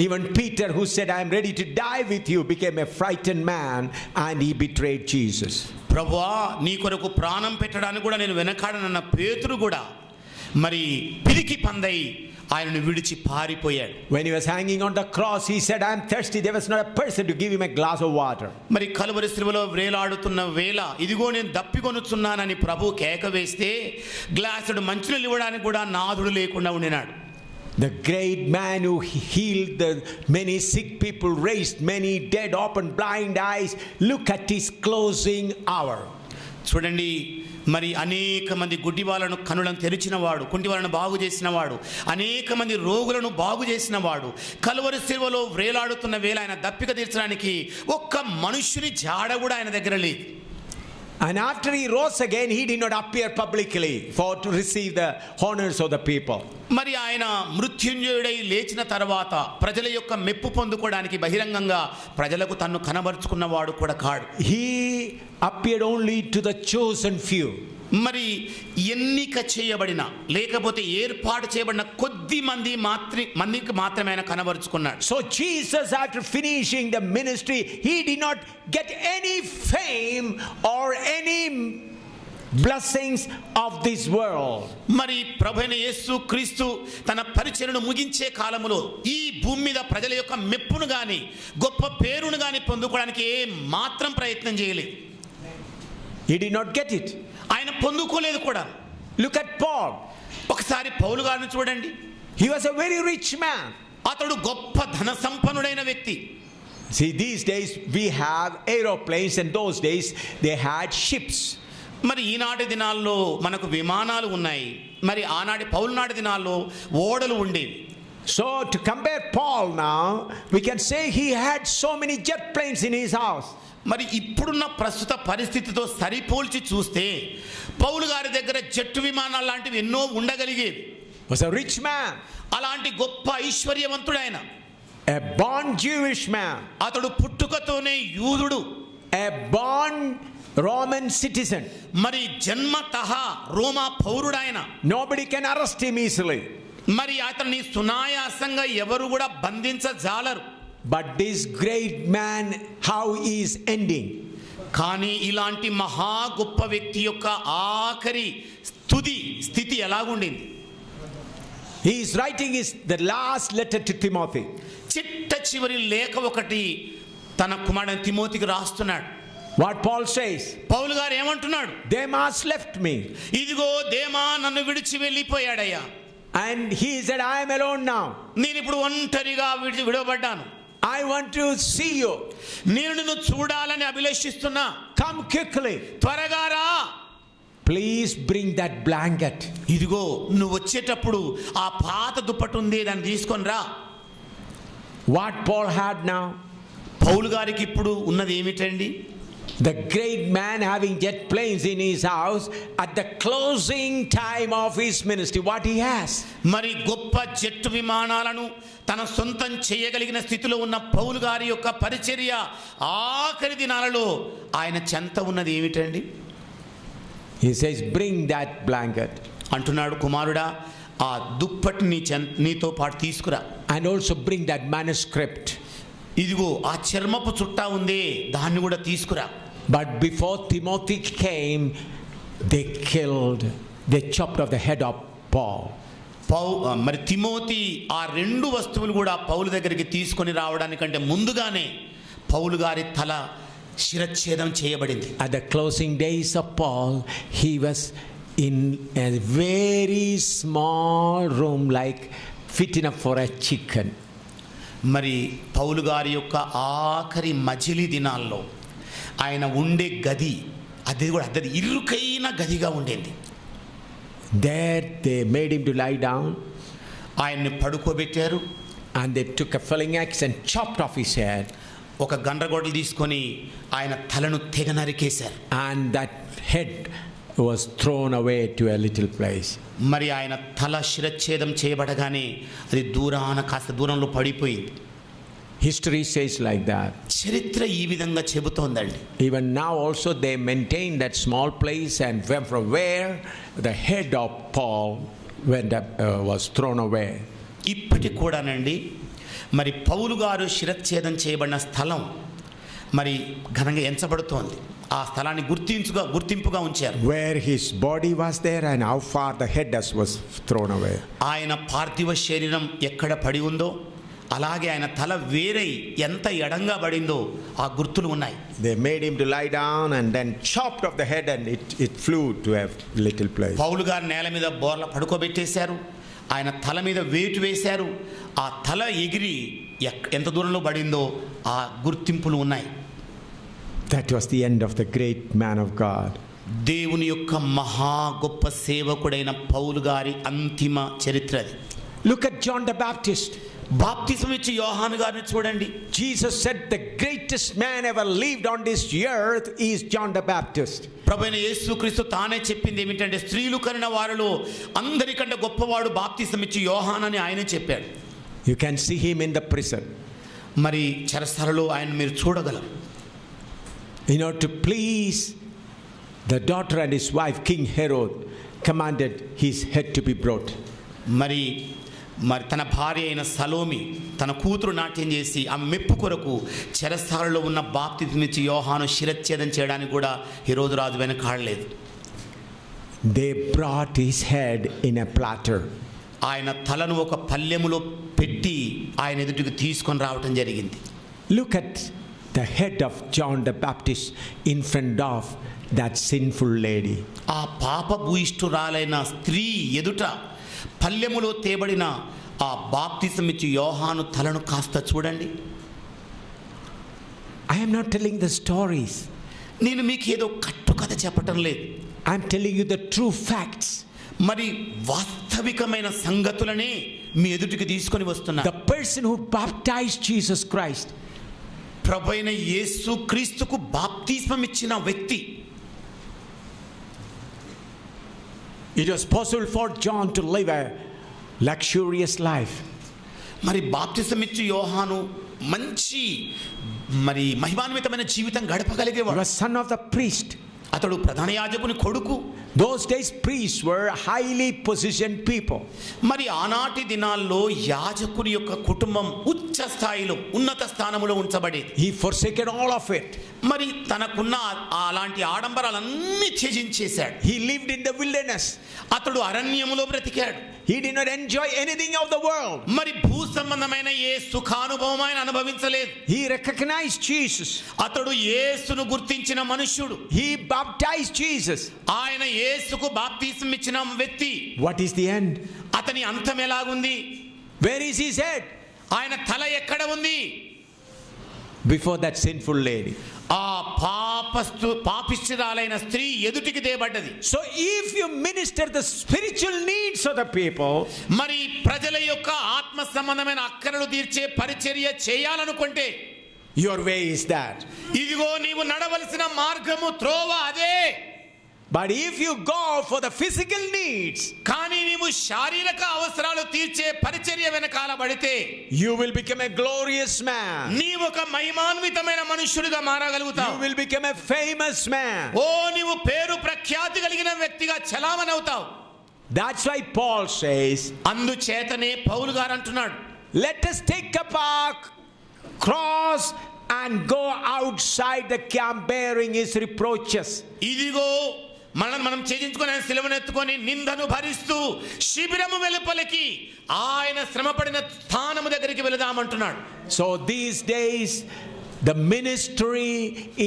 Even Peter, who said, I am ready to die with you, became a frightened man and he betrayed Jesus. ప్రభువా నీ కొరకు ప్రాణం పెట్టడానికి కూడా నేను వెనకాడనన్న పేతురు కూడా మరి పిరికి పందై ఆయనను విడిచి పారిపోయాడు. When he was hanging on the cross, he said, I am thirsty. There was not a person to give him a glass of water. మరి కలువరి శిలువలో వేలాడుతున్న వేళ ఇదిగో నేను దప్పికొనుచున్నానని ప్రభు కేక వేస్తే గ్లాసుడు మంచినీళ్ళు ఇవ్వడానికి కూడా నాథుడు లేకుండా ఉండినాడు. The great man who healed the many sick people, raised many dead, opened blind eyes. Look at his closing hour. చూడండి, మరి అనేక మంది గుడ్డి వాళ్ళను కనులను తెరిచిన వాడు, కుంటి వాళ్ళను బాగు చేసిన వాడు, అనేక మంది రోగులను బాగు చేసిన వాడు, కలువరి శిలువలో వేలాడుతున్న వేళ ఆయన దప్పిక తీర్చడానికి ఒక్క మనుష్యుని జాడ కూడా ఆయన దగ్గర లేదు. And after he rose again, he did not appear publicly to receive the honors of the people. మరి ఆయన మృత్యుంజయుడై లేచిన తర్వాత ప్రజల యొక్క మెప్పు పొందుకోవడానికి బహిరంగంగా ప్రజలకు తన్ను కనబరుచుకున్నవాడు కూడా కాడు. He appeared only to the chosen few. మరి ఎన్నిక చేయబడిన లేకపోతే ఏర్పాటు చేయబడిన కొద్ది మందికి మాత్రమే ఆయన కనబరుచుకున్నాడు. So Jesus, after finishing the ministry, he did not get any fame or any blessings of this world. మరి ప్రభువైన యేసు క్రీస్తు తన పరిచర్యను ముగించే కాలములో ఈ భూమి మీద ప్రజల యొక్క మెప్పును గాని గొప్ప పేరును గాని పొందుకోవడానికి ఏ మాత్రం ప్రయత్నం చేయలేదు. He did not get it. ఆయన పొందుకోలేదు కూడా. Look at Paul. ఒకసారి పౌలు గారిని చూడండి. He was a very rich man. అతడు గొప్ప ధన సంపన్నుడైన వ్యక్తి. See, these days we have aeroplanes, and those days they had ships. మరి ఈనాటి దినాల్లో మనకు విమానాలు ఉన్నాయి, మరి ఆనాటి పౌలు నాటి దినాల్లో ఓడలు ఉండేవి. So to compare Paul now, we can say he had so many jet planes in his house. మరి ఇప్పుడున్న ప్రస్తుత పరిస్థితితో సరిపోల్చి చూస్తే పౌలు గారి దగ్గర జెట్ విమానాలు లాంటివి ఎన్నో ఉండగలిగేవి. Was a rich man. అలాంటి గొప్ప ఐశ్వర్యవంతుడు ఆయన. A born Jewish man. అతడు పుట్టుకతోనే యూదుడు. A born Roman citizen. మరి జన్మతః రోమా పౌరుడాయన. Nobody can arrest him easily. మరి అతన్ని సునాయాసంగా ఎవరు కూడా బంధించజాలరు. But this great man, how he is ending. కానీ ఇలాంటి మహా గొప్ప వ్యక్తి యొక్క ఆఖరి తుది స్థితి ఎలాగుండింది? He is writing the last letter to Timothy. చిట్ట చివరి లేఖ ఒకటి తన కుమారుడు తిమోతికి రాస్తున్నాడు. What Paul says? పౌలు గారు ఏమంటున్నాడు? Demas left me. ఇదిగో దేమా నన్ను విడిచి వెళ్ళిపోయాడయ్యా. And he said, I am alone now. నేను ఇప్పుడు ఒంటరిగా విడవబడ్డాను. I want to see you. నేను నిన్ను చూడాలని అభిలాషిస్తున్నా. Come quickly. త్వరగా రా. please bring that blanket. ఇదిగో నువ్వు వచ్చేటప్పుడు ఆ పాత దుప్పటి ఉంది, దాన్ని తీసుకొని రా. What Paul had now? పౌలు గారికి ఇప్పుడు ఉన్నది ఏమిటండి? The great man having jet planes in his house at the closing time of his ministry. What he has? మరి గొప్ప జెట్ విమానాలను తన సొంతం చేయగలిగిన స్థితిలో ఉన్న పౌలు గారి యొక్క పరిచర్య ఆఖరి దినాలలో ఆయన చెంత ఉన్నది ఏమిటండి? He says, bring that blanket. అంటున్నాడు, కుమారుడా ఆ దుప్పటిని నీతో పాటు తీసుకురా. And also bring that manuscript. ఇదిగో ఆ చర్మపు చుట్టా ఉందే, దాన్ని కూడా తీసుకురా. But before Timothy came, they chopped off the head of Paul. మరి తిమోతి ఆ రెండు వస్తువులు కూడా పౌలు దగ్గరికి తీసుకొని రావడానికంటే ముందుగానే పౌలు గారి తల శిరచ్ఛేదం చేయబడింది. At the closing days of Paul, he was in a very small room, like fit enough for a chicken. మరి పౌలు గారి యొక్క ఆఖరి మజిలీ దినాల్లో ఆయన ఉండే గది అది ఇరుకైన గదిగా ఉండేది. There they made him to lie down. ఆయన్ని పడుకోబెట్టారు. And they took a felling axe and chopped off his head. ఒక గండ్రగొడ్డలు తీసుకొని ఆయన తలను తెగ నరికేశారు. And that head was thrown away to a little place. మరి ఆయన తల శిరచ్ఛేదం చేయబడగానే అది కాస్త దూరంలో పడిపోయింది. History says like that. చరిత్ర ఈ విధంగా చెబుతోందండి. Even now also they maintain that small place, and from where the head of Paul was thrown away. ఇప్పటికి కూడానండి మరి పౌలు గారు శిరచ్ఛేదం చేయబడిన స్థలం మరి ఘనంగా ఎంచబడుతోంది. ఆ స్థలాన్ని గుర్తింపుగా ఉంచారు. Where his body was there and how far the head was thrown away. ఆయన పార్థివ శరీరం ఎక్కడ పడి ఉందో అలాగే ఆయన తల వేరై ఎంత ఎడంగా పడిందో ఆ గుర్తులు ఉన్నాయి. They made him to lie down and then chopped off the head and it flew to a little place. పౌలు గారు నేల మీద బోర్ల పడుకోబెట్టేశారు. ఆయన తల మీద వేటు వేశారు. ఆ తల ఎగిరి ఎంత దూరంలో పడిందో ఆ గుర్తింపులు ఉన్నాయి. That was the end of the great man of God. దేవుని యొక్క మహా గొప్ప సేవకుడైన పౌలు గారి అంతిమ చరిత్ర అది. Look at John the Baptist. బాప్తిసం ఇచ్చి యోహాను గారిని చూడండి. Jesus said the greatest man ever lived on this earth is John the Baptist. ప్రభువైన యేసుక్రీస్తు తానే చెప్పింది ఏమిటంటే స్త్రీలు కనిన వారిలో అందరికంటే గొప్పవాడు బాప్తిసం ఇచ్చి యోహాను అని ఆయనే చెప్పాడు. You can see him in the prison. మరి చెరసాలలో ఆయన మీరు చూడగలరు. In order to please the daughter and his wife, King Herod commanded his head to be brought. మరి తన భార్య అయిన సలోమి తన కూతురు నాట్యం చేసి ఆ మెప్పు కొరకు చెరసాలలో ఉన్న బాప్తిసం ఇచ్చి యోహాను శిరచ్ఛేదం చేయడానికి కూడా హెరోదు రాజు వెనకాడలేదు. They brought his head in a platter. ఆయన తలను ఒక పల్లెములో పెట్టి ఆయన ఎదుటికి తీసుకొని రావటం జరిగింది. Look at the head of John the Baptist in front of that sinful lady. ఆ పాప భూయిష్ఠురాలైన స్త్రీ ఎదుట పల్లెములో తేబడిన ఆ బాప్తిసం ఇచ్చి యోహాను తలను కాస్త చూడండి. I am not telling the stories. నేను మీకు ఏదో కట్టు కథ చెప్పటం లేదు. I am telling you the true facts. మరి వాస్తవికమైన సంగతులనే మీ ఎదుటికి తీసుకొని వస్తున్నా. The person who baptized Jesus Christ, ప్రభువైన యేసు క్రీస్తుకు బాప్తిస్మం ఇచ్చిన వ్యక్తి. it was possible for John to live a luxurious life. మరి బాప్తిసం ఇచ్చి యోహాను మంచి మరి మహిమాన్వితమైన జీవితం He గడపగలిగేవాడు. was son of the priest. అతడు ప్రధాన యాజకుని కొడుకు. Those days priests were highly positioned people. మరి ఆనాటి దినాల్లో యాజకుని యొక్క కుటుంబం ఉచ్చ స్థాయిలో ఉన్నత స్థానంలో ఉంచబడేది. He forsaken all of it. మరి తనకున్న అలాంటి ఆడంబరాలన్నీ త్యజించేశాడు. He lived in the wilderness. అతడు అరణ్యములో బ్రతికాడు. He did not enjoy anything of the world. మరి భూ సంబంధమైన ఏ సుఖానుభవం ఆయన అనుభవించలేదు. He recognized Jesus. అతడు యేసును గుర్తించిన మనుష్యుడు. He baptized Jesus. ఆయన యేసుకు బాప్తిసం ఇచ్చిన వ్యక్తి. What is the end? అతని అంతం ఎలాగుంది? Where is his head? ఆయన తల ఎక్కడ ఉంది? before that sinful lady. ఆ పాపిష్ఠురాలైన స్త్రీ ఎదుటికి తేబడ్డది. So if you minister the spiritual needs of the people, మరి ప్రజల యొక్క ఆత్మ సంబంధమైన అక్కరలు తీర్చే పరిచర్య చేయాలనుకుంటే your way is that. ఇదిగో నీవు నడవలసిన మార్గము త్రోవ అదే. But if you go for the physical needs, కానీ నీవు శారీరక అవసరాలు తీర్చే పరిచర్య వెనకాల పడితే you will become a glorious man. నీవు ఒక మహిమాన్వితమైన మనుష్యుడిగా మారగలుగుతావు. You will become a famous man. ఓ నీవు పేరు ప్రఖ్యాతి కలిగిన వ్యక్తిగా చలామణవుతావు. That's why Paul says, అందుచేతనే పౌలు గారు అంటున్నాడు, let us take up our cross and go outside the camp bearing his reproaches. ఇదిగో మనం ఛేదించుకొని ఆయన శిలువను ఎత్తుకొని నిందను భరిస్తూ శిబిరము వెలుపలికి ఆయన శ్రమపడిన స్థానము దగ్గరికి వెళదామంటున్నాడు. So these days the ministry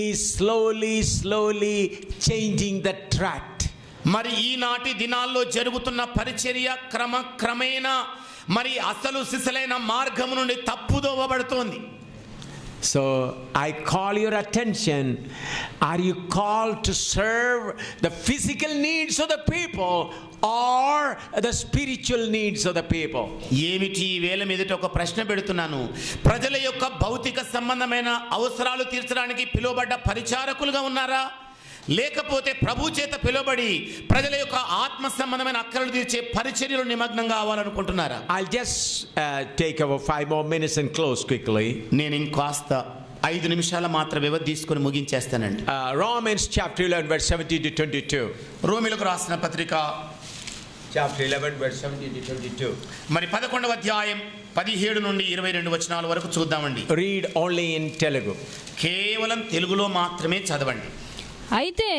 is slowly changing the track. మరి ఈనాటి దినాల్లో జరుగుతున్న పరిచర్య క్రమేణా మరి అసలు సిసలైన మార్గము నుండి తప్పుదోవబడుతోంది. So I call your attention, are you called to serve the physical needs of the people or the spiritual needs of the people? ఏమిటి వేల మీదట ఒక ప్రశ్న పెడుతున్నాను. ప్రజల యొక్క భౌతిక సంబంధమైన అవసరాలు తీర్చడానికి పిలువబడ్డ పరిచారకులుగా ఉన్నారా, లేకపోతే ప్రభు చేత పిలువబడి ప్రజల యొక్క ఆత్మ సంబంధమైన అక్కరలు తీర్చే పరిచర్యలో నిమగ్నంగా అవ్వాలనుకుంటున్నారా? I'll just take over 5 more minutes and close quickly. నేను ఇంకాస్త 5 నిమిషాల మాత్రం వ్యవధి తీసుకొని ముగించేస్తానండి. Romans chapter 11 verse 17 to 22. రోమీయులకు రాసిన పత్రిక Chapter 11 verse 17 to 22. మరి 11వ అధ్యాయం 17 నుండి 22 వచనాల వరకు చూద్దామండి. Read only in Telugu. కేవలం తెలుగులో మాత్రమే చదవండి. అయితే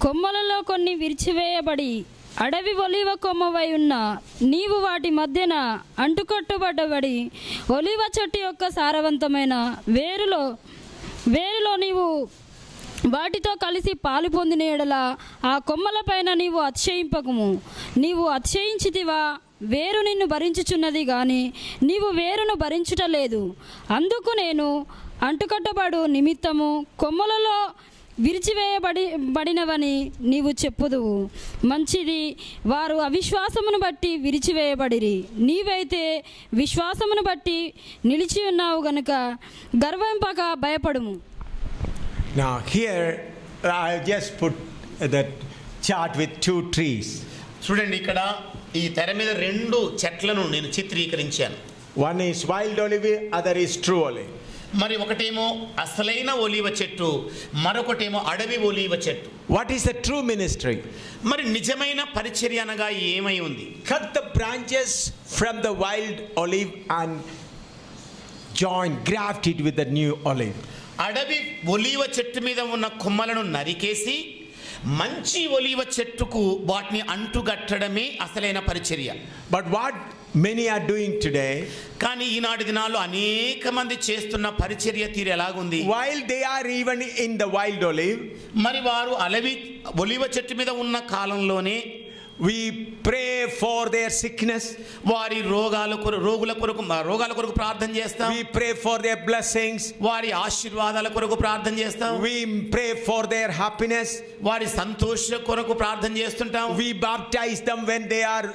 కొమ్మలలో కొన్ని విరిచివేయబడి అడవి ఒలీవ కొమ్మవై ఉన్న నీవు వాటి మధ్యన అంటుకట్టుబడ్డబడి ఒలీవ చెట్టు యొక్క సారవంతమైన వేరులో నీవు వాటితో కలిసి పాలు పొందిన ఎడల ఆ కొమ్మలపైన నీవు అతిశయింపకము. నీవు అతిశయించితివా? వేరు నిన్ను భరించుచున్నది గాని నీవు వేరును భరించుటలేదు. అందుకు నేను అంటుకట్టబడు నిమిత్తము కొమ్మలలో విరిచివేయబడినవని నీవు చెప్పుదువు. మంచిది, వారు అవిశ్వాసమును బట్టి విరిచివేయబడిరి, నీవైతే విశ్వాసమును బట్టి నిలిచి ఉన్నావు గనుక గర్వింపక భయపడుము. Now here I just put the chart with 2 trees. చూడండి, ఇక్కడ ఈ తెర మీద 2 చెట్లను నేను చిత్రీకరించాను. One is wild olive, other is true olive. మరి ఒకటేమో అసలైన ఒలీవ చెట్టు, మరొకటేమో అడవి ఒలీవ చెట్టు. What is the true ministry? మరి నిజమైన పరిచర్య అనగా ఏమై ఉంది? Cut the branches from the wild olive and graft it with the new olive. అడవి ఒలీవ చెట్టు మీద ఉన్న కొమ్మలను నరికేసి మంచి ఒలీవ చెట్టుకు వాటిని అంటుగట్టడమే అసలైన పరిచర్య. But what many are doing today, కానీ ఈనాటి దినాల్లో అనేక మంది చేస్తున్న పరిచర్య తీరు ఎలాగుంది? while they are even in the wild olive, మరి వారు ఒలీవ చెట్టు మీద ఉన్న కాలంలోనే we pray for their sickness, వారి రోగుల కొరకు ప్రార్థన చేస్తాం. we pray for their blessings, వారి ఆశీర్వాదాల కొరకు ప్రార్థన చేస్తాం. we pray for their happiness, వారి సంతోష కొరకు ప్రార్థన చేస్తుంటాం. we baptize them when they are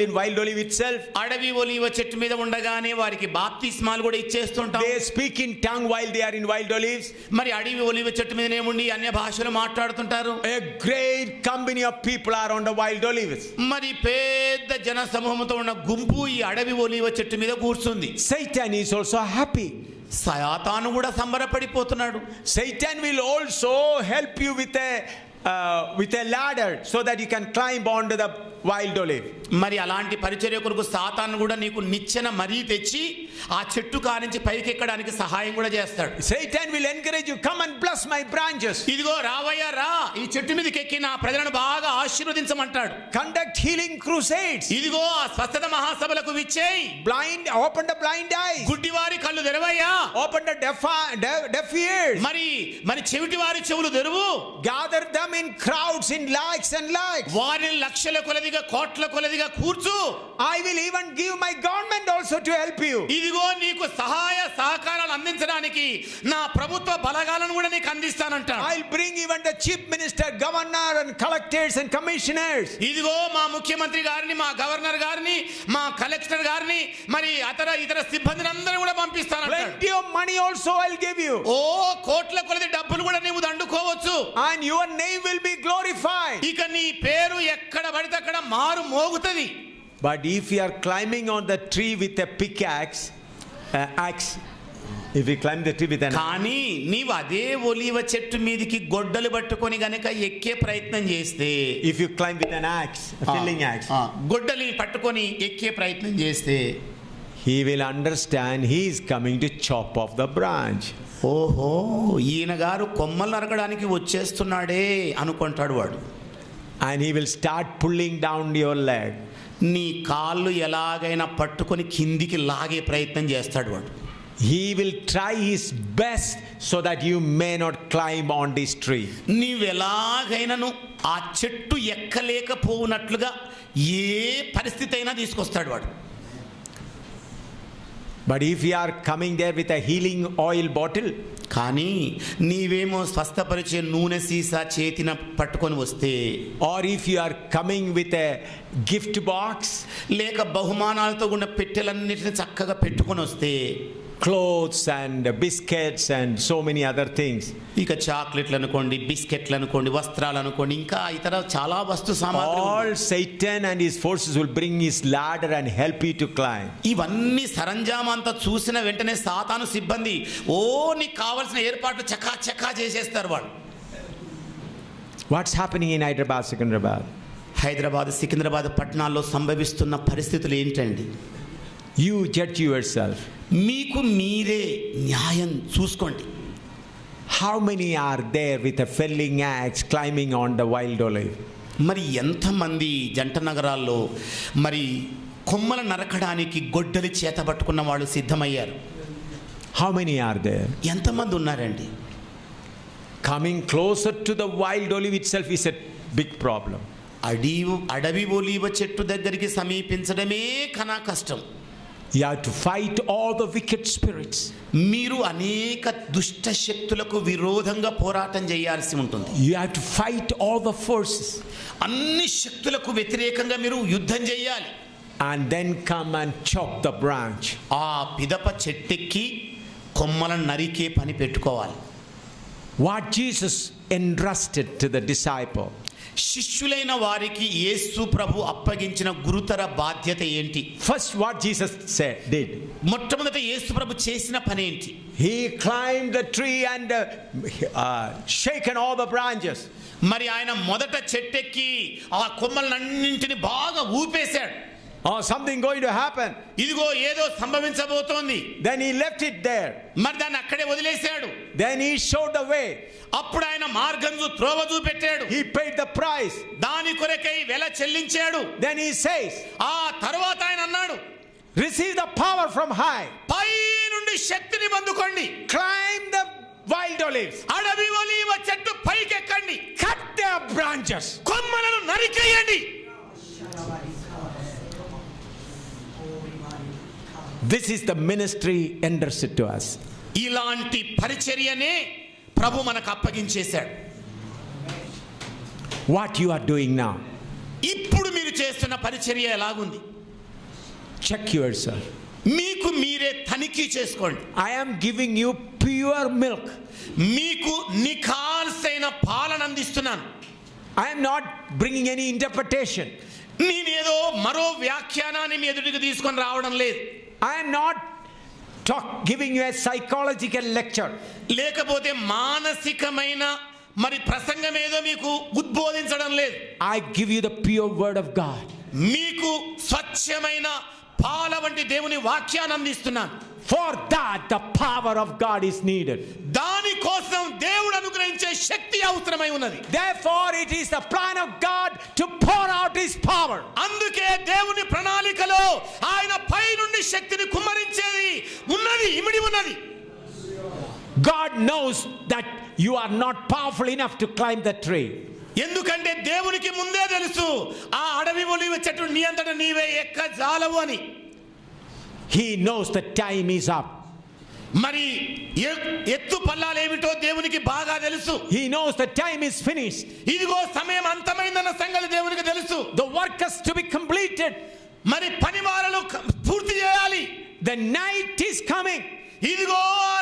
in wild olive itself. అడవి ఒలీవ చెట్టు మీద ఉండగానే వారికి బాప్తిస్మాలు కూడా ఇచ్చేస్తుంటాం. they speak in tongue while they are in wild olives. మరి అడవి ఒలీవ చెట్టు మీదనే ఉండి అన్య భాషలు మాట్లాడుతుంటారు. a great company of people are on the wild olives. మరి పెద్ద జన సమూహంతో ఉన్న గుంపు ఈ అడవి ఒలీవ చెట్టు మీద కూర్చుంది. Satan is also happy. సాతాను కూడా సంబరపడిపోతున్నాడు. Satan will also help you with a ladder so that you can climb onto the wild olive. మరి అలాంటి పరిచర్య కొరకు సాతాను కూడా నీకు నిచ్చెన మరీ తెచ్చి ఆ చెట్టు కానించి పైకి ఎక్కడానికి సహాయం కూడా చేస్తాడు. Satan will encourage you, come and bless my branches. ఇదిగో రావయ్యా రా, ఈ చెట్టు మీదకి ఎక్కి నా ప్రజలను బాగా ఆశీర్వదించమంటాడు. conduct healing crusades. ఇదిగో ఆ స్వస్థత మహాసభలకు విచ్చేయి. open the blind eyes. గుడ్డివారి కళ్ళు తెరవయ్యా. open the deaf ears. మరి చెవిటి వారి చెవులు తెరువు. gather them them in crowds, in lakhs and lakhs. వారిని లక్షల కొలదిగా కోట్ల కొలదిగా కూర్చు. I will even give my government also to help you. ఇదిగో నీకు సహాయ సహకారాలు అందించడానికి నా ప్రభుత్వ బలగాలను కూడా నీకు అందిస్తానంటాడు. I'll bring even the chief minister, governor and collectors and commissioners. ఇదిగో మా ముఖ్యమంత్రి గారిని, మా గవర్నర్ గారిని, మా కలెక్టర్ గారిని, మరి ఇతర సిబ్బందిని అందరూ కూడా పంపిస్తానంటాడు. Plenty of money also I'll give you. ఓ కోట్ల కొలది డబ్బులు కూడా నీవు దండుకోవచ్చు. And your name will be glorified. ఇక నీ పేరు ఎక్కడ పడితే అక్కడ మారు మోగుతది. But if you are climbing on the tree with a pickaxe, axe, if you climb the tree with an కానీ నీవు అదే ఒలీవ చెట్టు మీదకి గొడ్డలు పట్టుకొని గనక ఎక్కే ప్రయత్నం చేస్తే, if you climb with an axe, a filling axe, గొడ్డలి పట్టుకొని ఎక్కే ప్రయత్నం చేస్తే, he will understand he is coming to chop off the branch. ఓహో ఈయన గారు కొమ్మలు నరకడానికి వచ్చేస్తున్నాడే అనుకుంటాడు వాడు. And he will start pulling down your leg. నీ కాళ్ళు ఎలాగైనా పట్టుకొని కిందికి లాగే ప్రయత్నం చేస్తాడు వాడు. He will try his best so that you may not climb on this tree. నీవు ఎలాగైనాను ఆ చెట్టు ఎక్కలేకపోవునట్లుగా ఏ పరిస్థితి అయినా తీసుకొస్తాడు వాడు. But if you are coming there with a healing oil bottle, కానీ నీవేమో స్వస్థపరిచే నూనె సీసా చేతిన పట్టుకొని వస్తే, or if you are coming with a gift box, లేక బహుమానాలతో ఉన్న పెట్టెలన్నిటిని చక్కగా పెట్టుకొని వస్తే, clothes and biscuits and so many other things, ఇక చాక్లెట్లు అనుకోండి, బిస్కెట్లు అనుకోండి, వస్త్రాలు అనుకోండి, ఇంకా ఇతర చాలా వస్తు సామాగ్రి, all Satan and his forces will bring his ladder and help you to climb. ఇవన్నీ సరంజామంతా చూసిన వెంటనే సాతాను సిబ్బంది ఓ నీకు కావాల్సిన ఏర్పాట్లు చకా చకా చేసేస్తారు వాళ్ళు. What's happening in Hyderabad, Secunderabad? Hyderabad, Secunderabad పట్టణాల్లో సంభవిస్తున్న పరిస్థితులు ఏంటండి? You judge yourself. మీకు మీరే న్యాయం చూసుకోండి. How many are there with a felling axe climbing on the wild olive? మరి ఎంతమంది జంట నగరాల్లో మరి కొమ్మల నరకడానికి గొడ్డలి చేత పట్టుకున్న వాళ్ళు సిద్ధమయ్యారు? How many are there? ఎంతమంది ఉన్నారండి? Coming closer to the wild olive itself is a big problem. అడవి ఒలీవ చెట్టు దగ్గరికి సమీపించడమే కన్నా కష్టం. You have to fight all the wicked spirits. మీరు అనేక దుష్ట శక్తులకు విరోధంగా పోరాటం చేయాల్సి ఉంటుంది. You have to fight all the forces. అన్ని శక్తులకు వ్యతిరేకంగా మీరు యుద్ధం చేయాలి. And then come and chop the branch. ఆ పిదప చెట్టెక్కి కొమ్మలను నరికే పని పెట్టుకోవాలి. What Jesus entrusted to the disciple. శిష్యులైన వారికి యేసు ప్రభు అప్పగించిన గురుతర బాధ్యత ఏంటి? First what Jesus did. మొట్టమొదట యేసు ప్రభు చేసిన పని ఏంటి? He climbed the tree and shaken all the branches. మరి ఆయన మొదట చెట్టెక్కి ఆ కొమ్మలన్నింటిని బాగా ఊపేశాడు. Oh, something going to happen. ఇదిగో ఏదో సంభవించబోతోంది. Then he left it there. మరి దాన్ని అక్కడే వదిలేశాడు. Then he showed the way. అప్పుడు ఆయన మార్గం త్రోవ చూపెట్టాడు. He paid the price. దాని కొరకై వెల చెల్లించాడు. Then he says, ఆ తర్వాత ఆయన అన్నాడు, receive the power from high. పై నుండి శక్తిని పొందుకోండి. Climb the wild olives. అడవి ఒలీవ చెట్టు పైకెక్కండి. Cut their branches. కొమ్మలను నరికేయండి. This is the ministry entrusted to us. ఇలాంటి పరిచర్యనే ప్రభు మనకు అప్పగించేశాడు. What you are doing now? ఇప్పుడు మీరు చేస్తున్న పరిచర్య ఎలాగుంది? Check yourself. మీకు మీరే తనిఖీ చేసుకోండి. I am giving you pure milk. మీకు నిఖార్సైన పాలన అందిస్తున్నాను. I am not bringing any interpretation. నేనేదో మరో వ్యాఖ్యానాన్ని మీ ఎదుటికి తీసుకొని రావడం లేదు. I am not giving you a psychological lecture. లేకపోతే మానసికమైన మరి ప్రసంగం ఏదో మీకు ఉద్బోధించడం లేదు. I give you the pure word of God. మీకు స్వచ్ఛమైన పాల వంటి దేవుని వాక్యాన్ని అందిస్తున్నాను. For that the power of God is needed. దాని కోసం దేవుడు అనుగ్రహించే శక్తి అవసరమై ఉన్నది. Therefore it is the plan of God to pour out his power. అందుకే దేవుని ప్రణాళికలో ఆయన పై నుండి శక్తిని కుమ్మరించేది ఉన్నది, ఇమిడి ఉన్నది. God knows that you are not powerful enough to climb the tree. ఎందుకంటే దేవునికి ముందే తెలుసు ఆ అడవి ఒలివ చెట్టు నీ అంతట నీవే ఎక్కజాలవు అని. He knows the time is up. మరి ఎత్తు పల్లాలు ఏమిటో దేవునికి బాగా తెలుసు. He knows the time is finished. ఇదిగో సమయం అంతమైందన్న సంగతి దేవునికి తెలుసు. The work has to be completed. మరి పనివారలు పూర్తి చేయాలి. The night is coming. ఇదిగో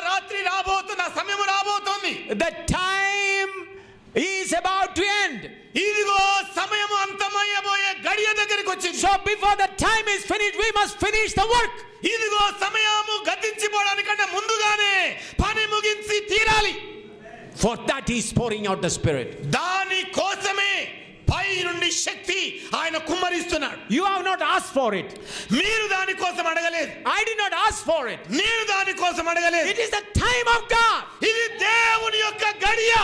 రాత్రి రాబోతున్న సమయం రాబోతోంది. The time is about to end. ఇదిగో సమయం అంతమయ్యబోయే గడియ దగ్గరికి వచ్చింది. So before the time is finished, we must finish the work. ఇదిగో సమయము గతించిపోవడానికంటే ముందుగానే పని ముగించి తీరాలి. For that he is pouring out the Spirit. దాని కోసమే పై నుండి శక్తి ఆయన కుమ్మరిస్తున్నాడు. You have not asked for it. మీరు దాని కోసం అడగలేదు. I did not ask for it. నేను దాని కోసం అడగలేదు. It is the time of God. ఇది దేవుని యొక్క గడియ.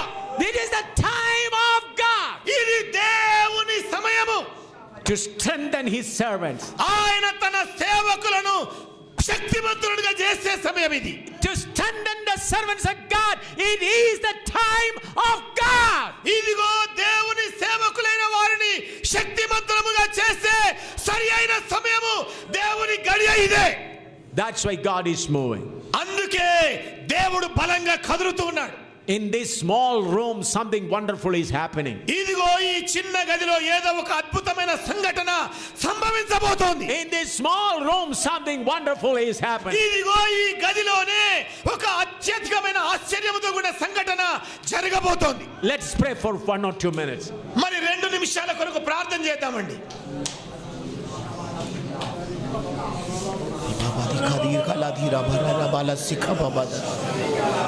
It is the time of God. ఇది దేవుని సమయము. To strengthen his servants. ఆయన తన సేవకులను శక్తివంతులుగా చేసే సమయం ఇది. To strengthen the servants of God. It is the time of God. ఇదిగో దేవుని సేవకులైన వారిని శక్తివంతులుగా చేసే సరియైన సమయము దేవుని గడియ ఇదే. That's why God is moving. అందుకే దేవుడు బలంగా కదులుతూ ఉన్నాడు. In this small room something wonderful is happening. ఇదిగో ఈ చిన్న గదిలో ఏదో ఒక అద్భుతమైన సంఘటన సంభవించబోతోంది. In this small room something wonderful is happening. ఇదిగో ఈ గదిలోనే ఒక అత్యధికమైన ఆశ్చర్యముతో కూడిన సంఘటన జరగబోతోంది. Let's pray for 1 or 2 minutes. మరి 2 నిమిషాల కొరకు ప్రార్థన చేద్దామండి.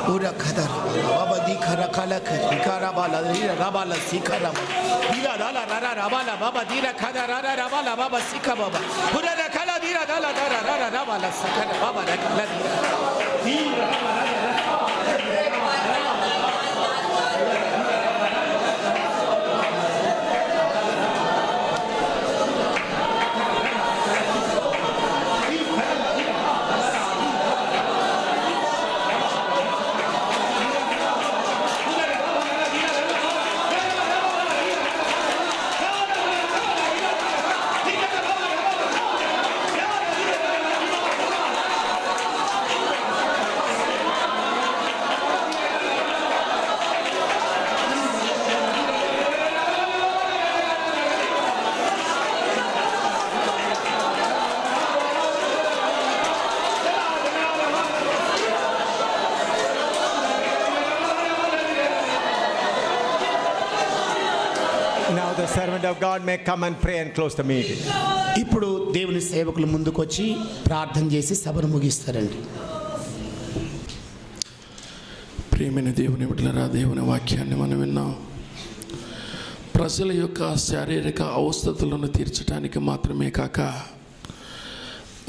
पूरा खदर बाबा दिखरा काला खिकारा बाला राबाला सिखरा दिला दाला रारा राबाला बाबा दिरा खदा रारा राबाला बाबा सिखा बाबा पूरा रखला दिरा दाला दारा रारा राबाला सिखरा बाबा रखला दिरा Now the servant of God may come and pray and close the meeting. ఇప్పుడు దేవుని సేవకులు ముందుకు వచ్చి ప్రార్థన చేసి సభను ముగిస్తారండి. ప్రియమైన దేవుని బిడ్డలారా, దేవుని వాక్యాన్ని మనం విన్నాం. ప్రజల యొక్క శారీరక అవస్థతులను తీర్చడానికి మాత్రమే కాక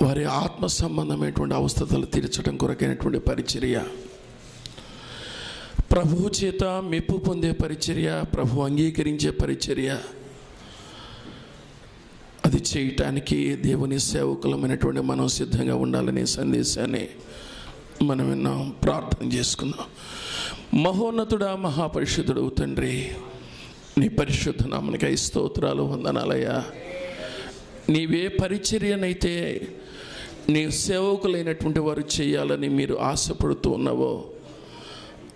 వారి ఆత్మ సంబంధమైనటువంటి అవస్థతలు తీర్చడం కొరకైనటువంటి పరిచర్య, ప్రభువు చేత మెప్పు పొందే పరిచర్య, ప్రభు అంగీకరించే పరిచర్య, అది చేయటానికి దేవుని సేవకులమైనటువంటి మనం సిద్ధంగా ఉండాలనే సందేశాన్ని మనం విన్నాం. ప్రార్థన చేసుకుందాం. మహోన్నతుడా, మహాపరిశుద్ధుడు తండ్రి, నీ పరిశుద్ధ నామమునకై స్తోత్రాలు, వందనాలయ్యా. నీవే పరిచర్యనైతే నీ సేవకులైనటువంటి వారు చేయాలని మీరు ఆశపడుతూ ఉన్నావో,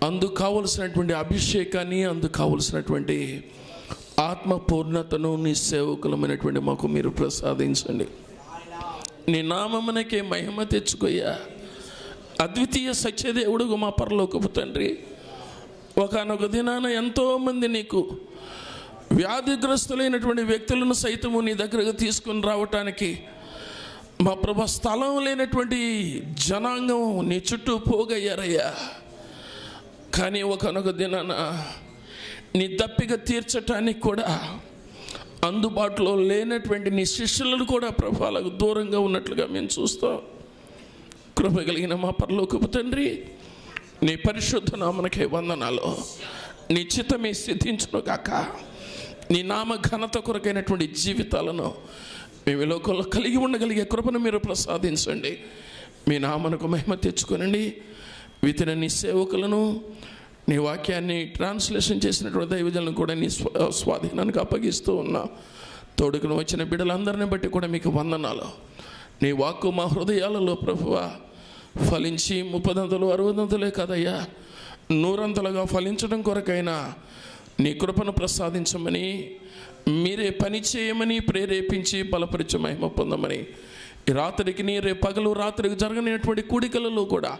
అందుకు కావలసినటువంటి అభిషేకాన్ని, అందుకు కావలసినటువంటి ఆత్మ పూర్ణతను నీ సేవకులమైనటువంటి మాకు మీరు ప్రసాదించండి. నీ నామమునకే మహిమ తెచ్చుకోయ్యా. అద్వితీయ సత్యదేవుడు మా పరలోకపు తండ్రి, ఒకనొక దినాన ఎంతోమంది నీకు వ్యాధిగ్రస్తులైనటువంటి వ్యక్తులను సైతము నీ దగ్గరకు తీసుకుని రావటానికి మా ప్రభు స్థలం లేనటువంటి జనాంగం నీ చుట్టూ పోగయ్యారయ్యా. కానీ ఒకనొక దినాన నీ దప్పిక తీర్చటానికి కూడా అందుబాటులో లేనటువంటి నీ శిష్యులను కూడా ప్రభాలకు దూరంగా ఉన్నట్లుగా మేము చూస్తాం. కృప కలిగిన మా పరలోకపు తండ్రి, నీ పరిశుద్ధ నామమునకే వందనాలు. నీ చిత్తమే సిద్ధించును గాక. నీ నామ ఘనత కొరకైనటువంటి జీవితాలను మేము ఈ లోకంలో కలిగి ఉండగలిగే కృపను మీరు ప్రసాదించండి. మీ నామమునకు మహిమ తెచ్చుకొనండి. వీటిని నీ సేవకులను నీ వాక్యాన్ని ట్రాన్స్లేషన్ చేసినటువంటి దైవజనులను కూడా నీ స్వాధీనానికి అప్పగిస్తూ ఉన్నా. తోడుకుని వచ్చిన బిడ్డలందరిని బట్టి కూడా మీకు వందనాలు. నీ వాక్కు మా హృదయాలలో ప్రభువా ఫలించి 30 60 కదయ్యా, 100 ఫలించడం కొరకైనా నీ కృపను ప్రసాదించమని, మీరే పని చేయమని ప్రేరేపించి బలపరిచి మహిమ పొందమని, ఈ రాత్రికి రేపు పగలు రాత్రికి జరగనటువంటి కూడికలలో కూడా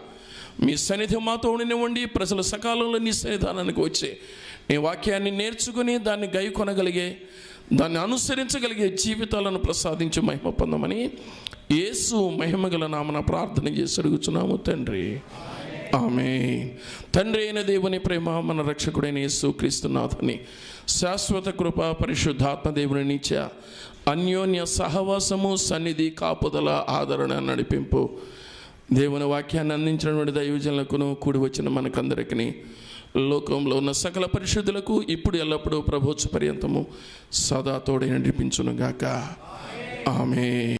మీ సన్నిధి మాతో ఉండి ప్రజల సకాలంలో నీ సన్నిధానానికి వచ్చి నీ వాక్యాన్ని నేర్చుకుని దాన్ని గైకొనగలిగే, దాన్ని అనుసరించగలిగే జీవితాలను ప్రసాదించి మహిమ పొందమని యేసు మహిమగల నామన ప్రార్థన చేసి అడుగుచున్నాము తండ్రి. ఆమేన్. తండ్రి అయిన దేవుని ప్రేమ, మన రక్షకుడైన యేసు క్రీస్తునాథుని శాశ్వత కృప, పరిశుద్ధాత్మ దేవుని నిత్య అన్యోన్య సహవాసము, సన్నిధి, కాపుదల, ఆదరణ, నడిపింపు దేవుని వాక్యాన్ని అందించినటువంటి దైవజనులకును కూడి వచ్చిన మనకందరికీ, లోకంలో ఉన్న సకల పరిశుద్ధులకు ఇప్పుడు ఎల్లప్పుడూ ప్రభుత్వ పర్యంతము సదా తోడై నడిపించునుగాక. ఆమేన్.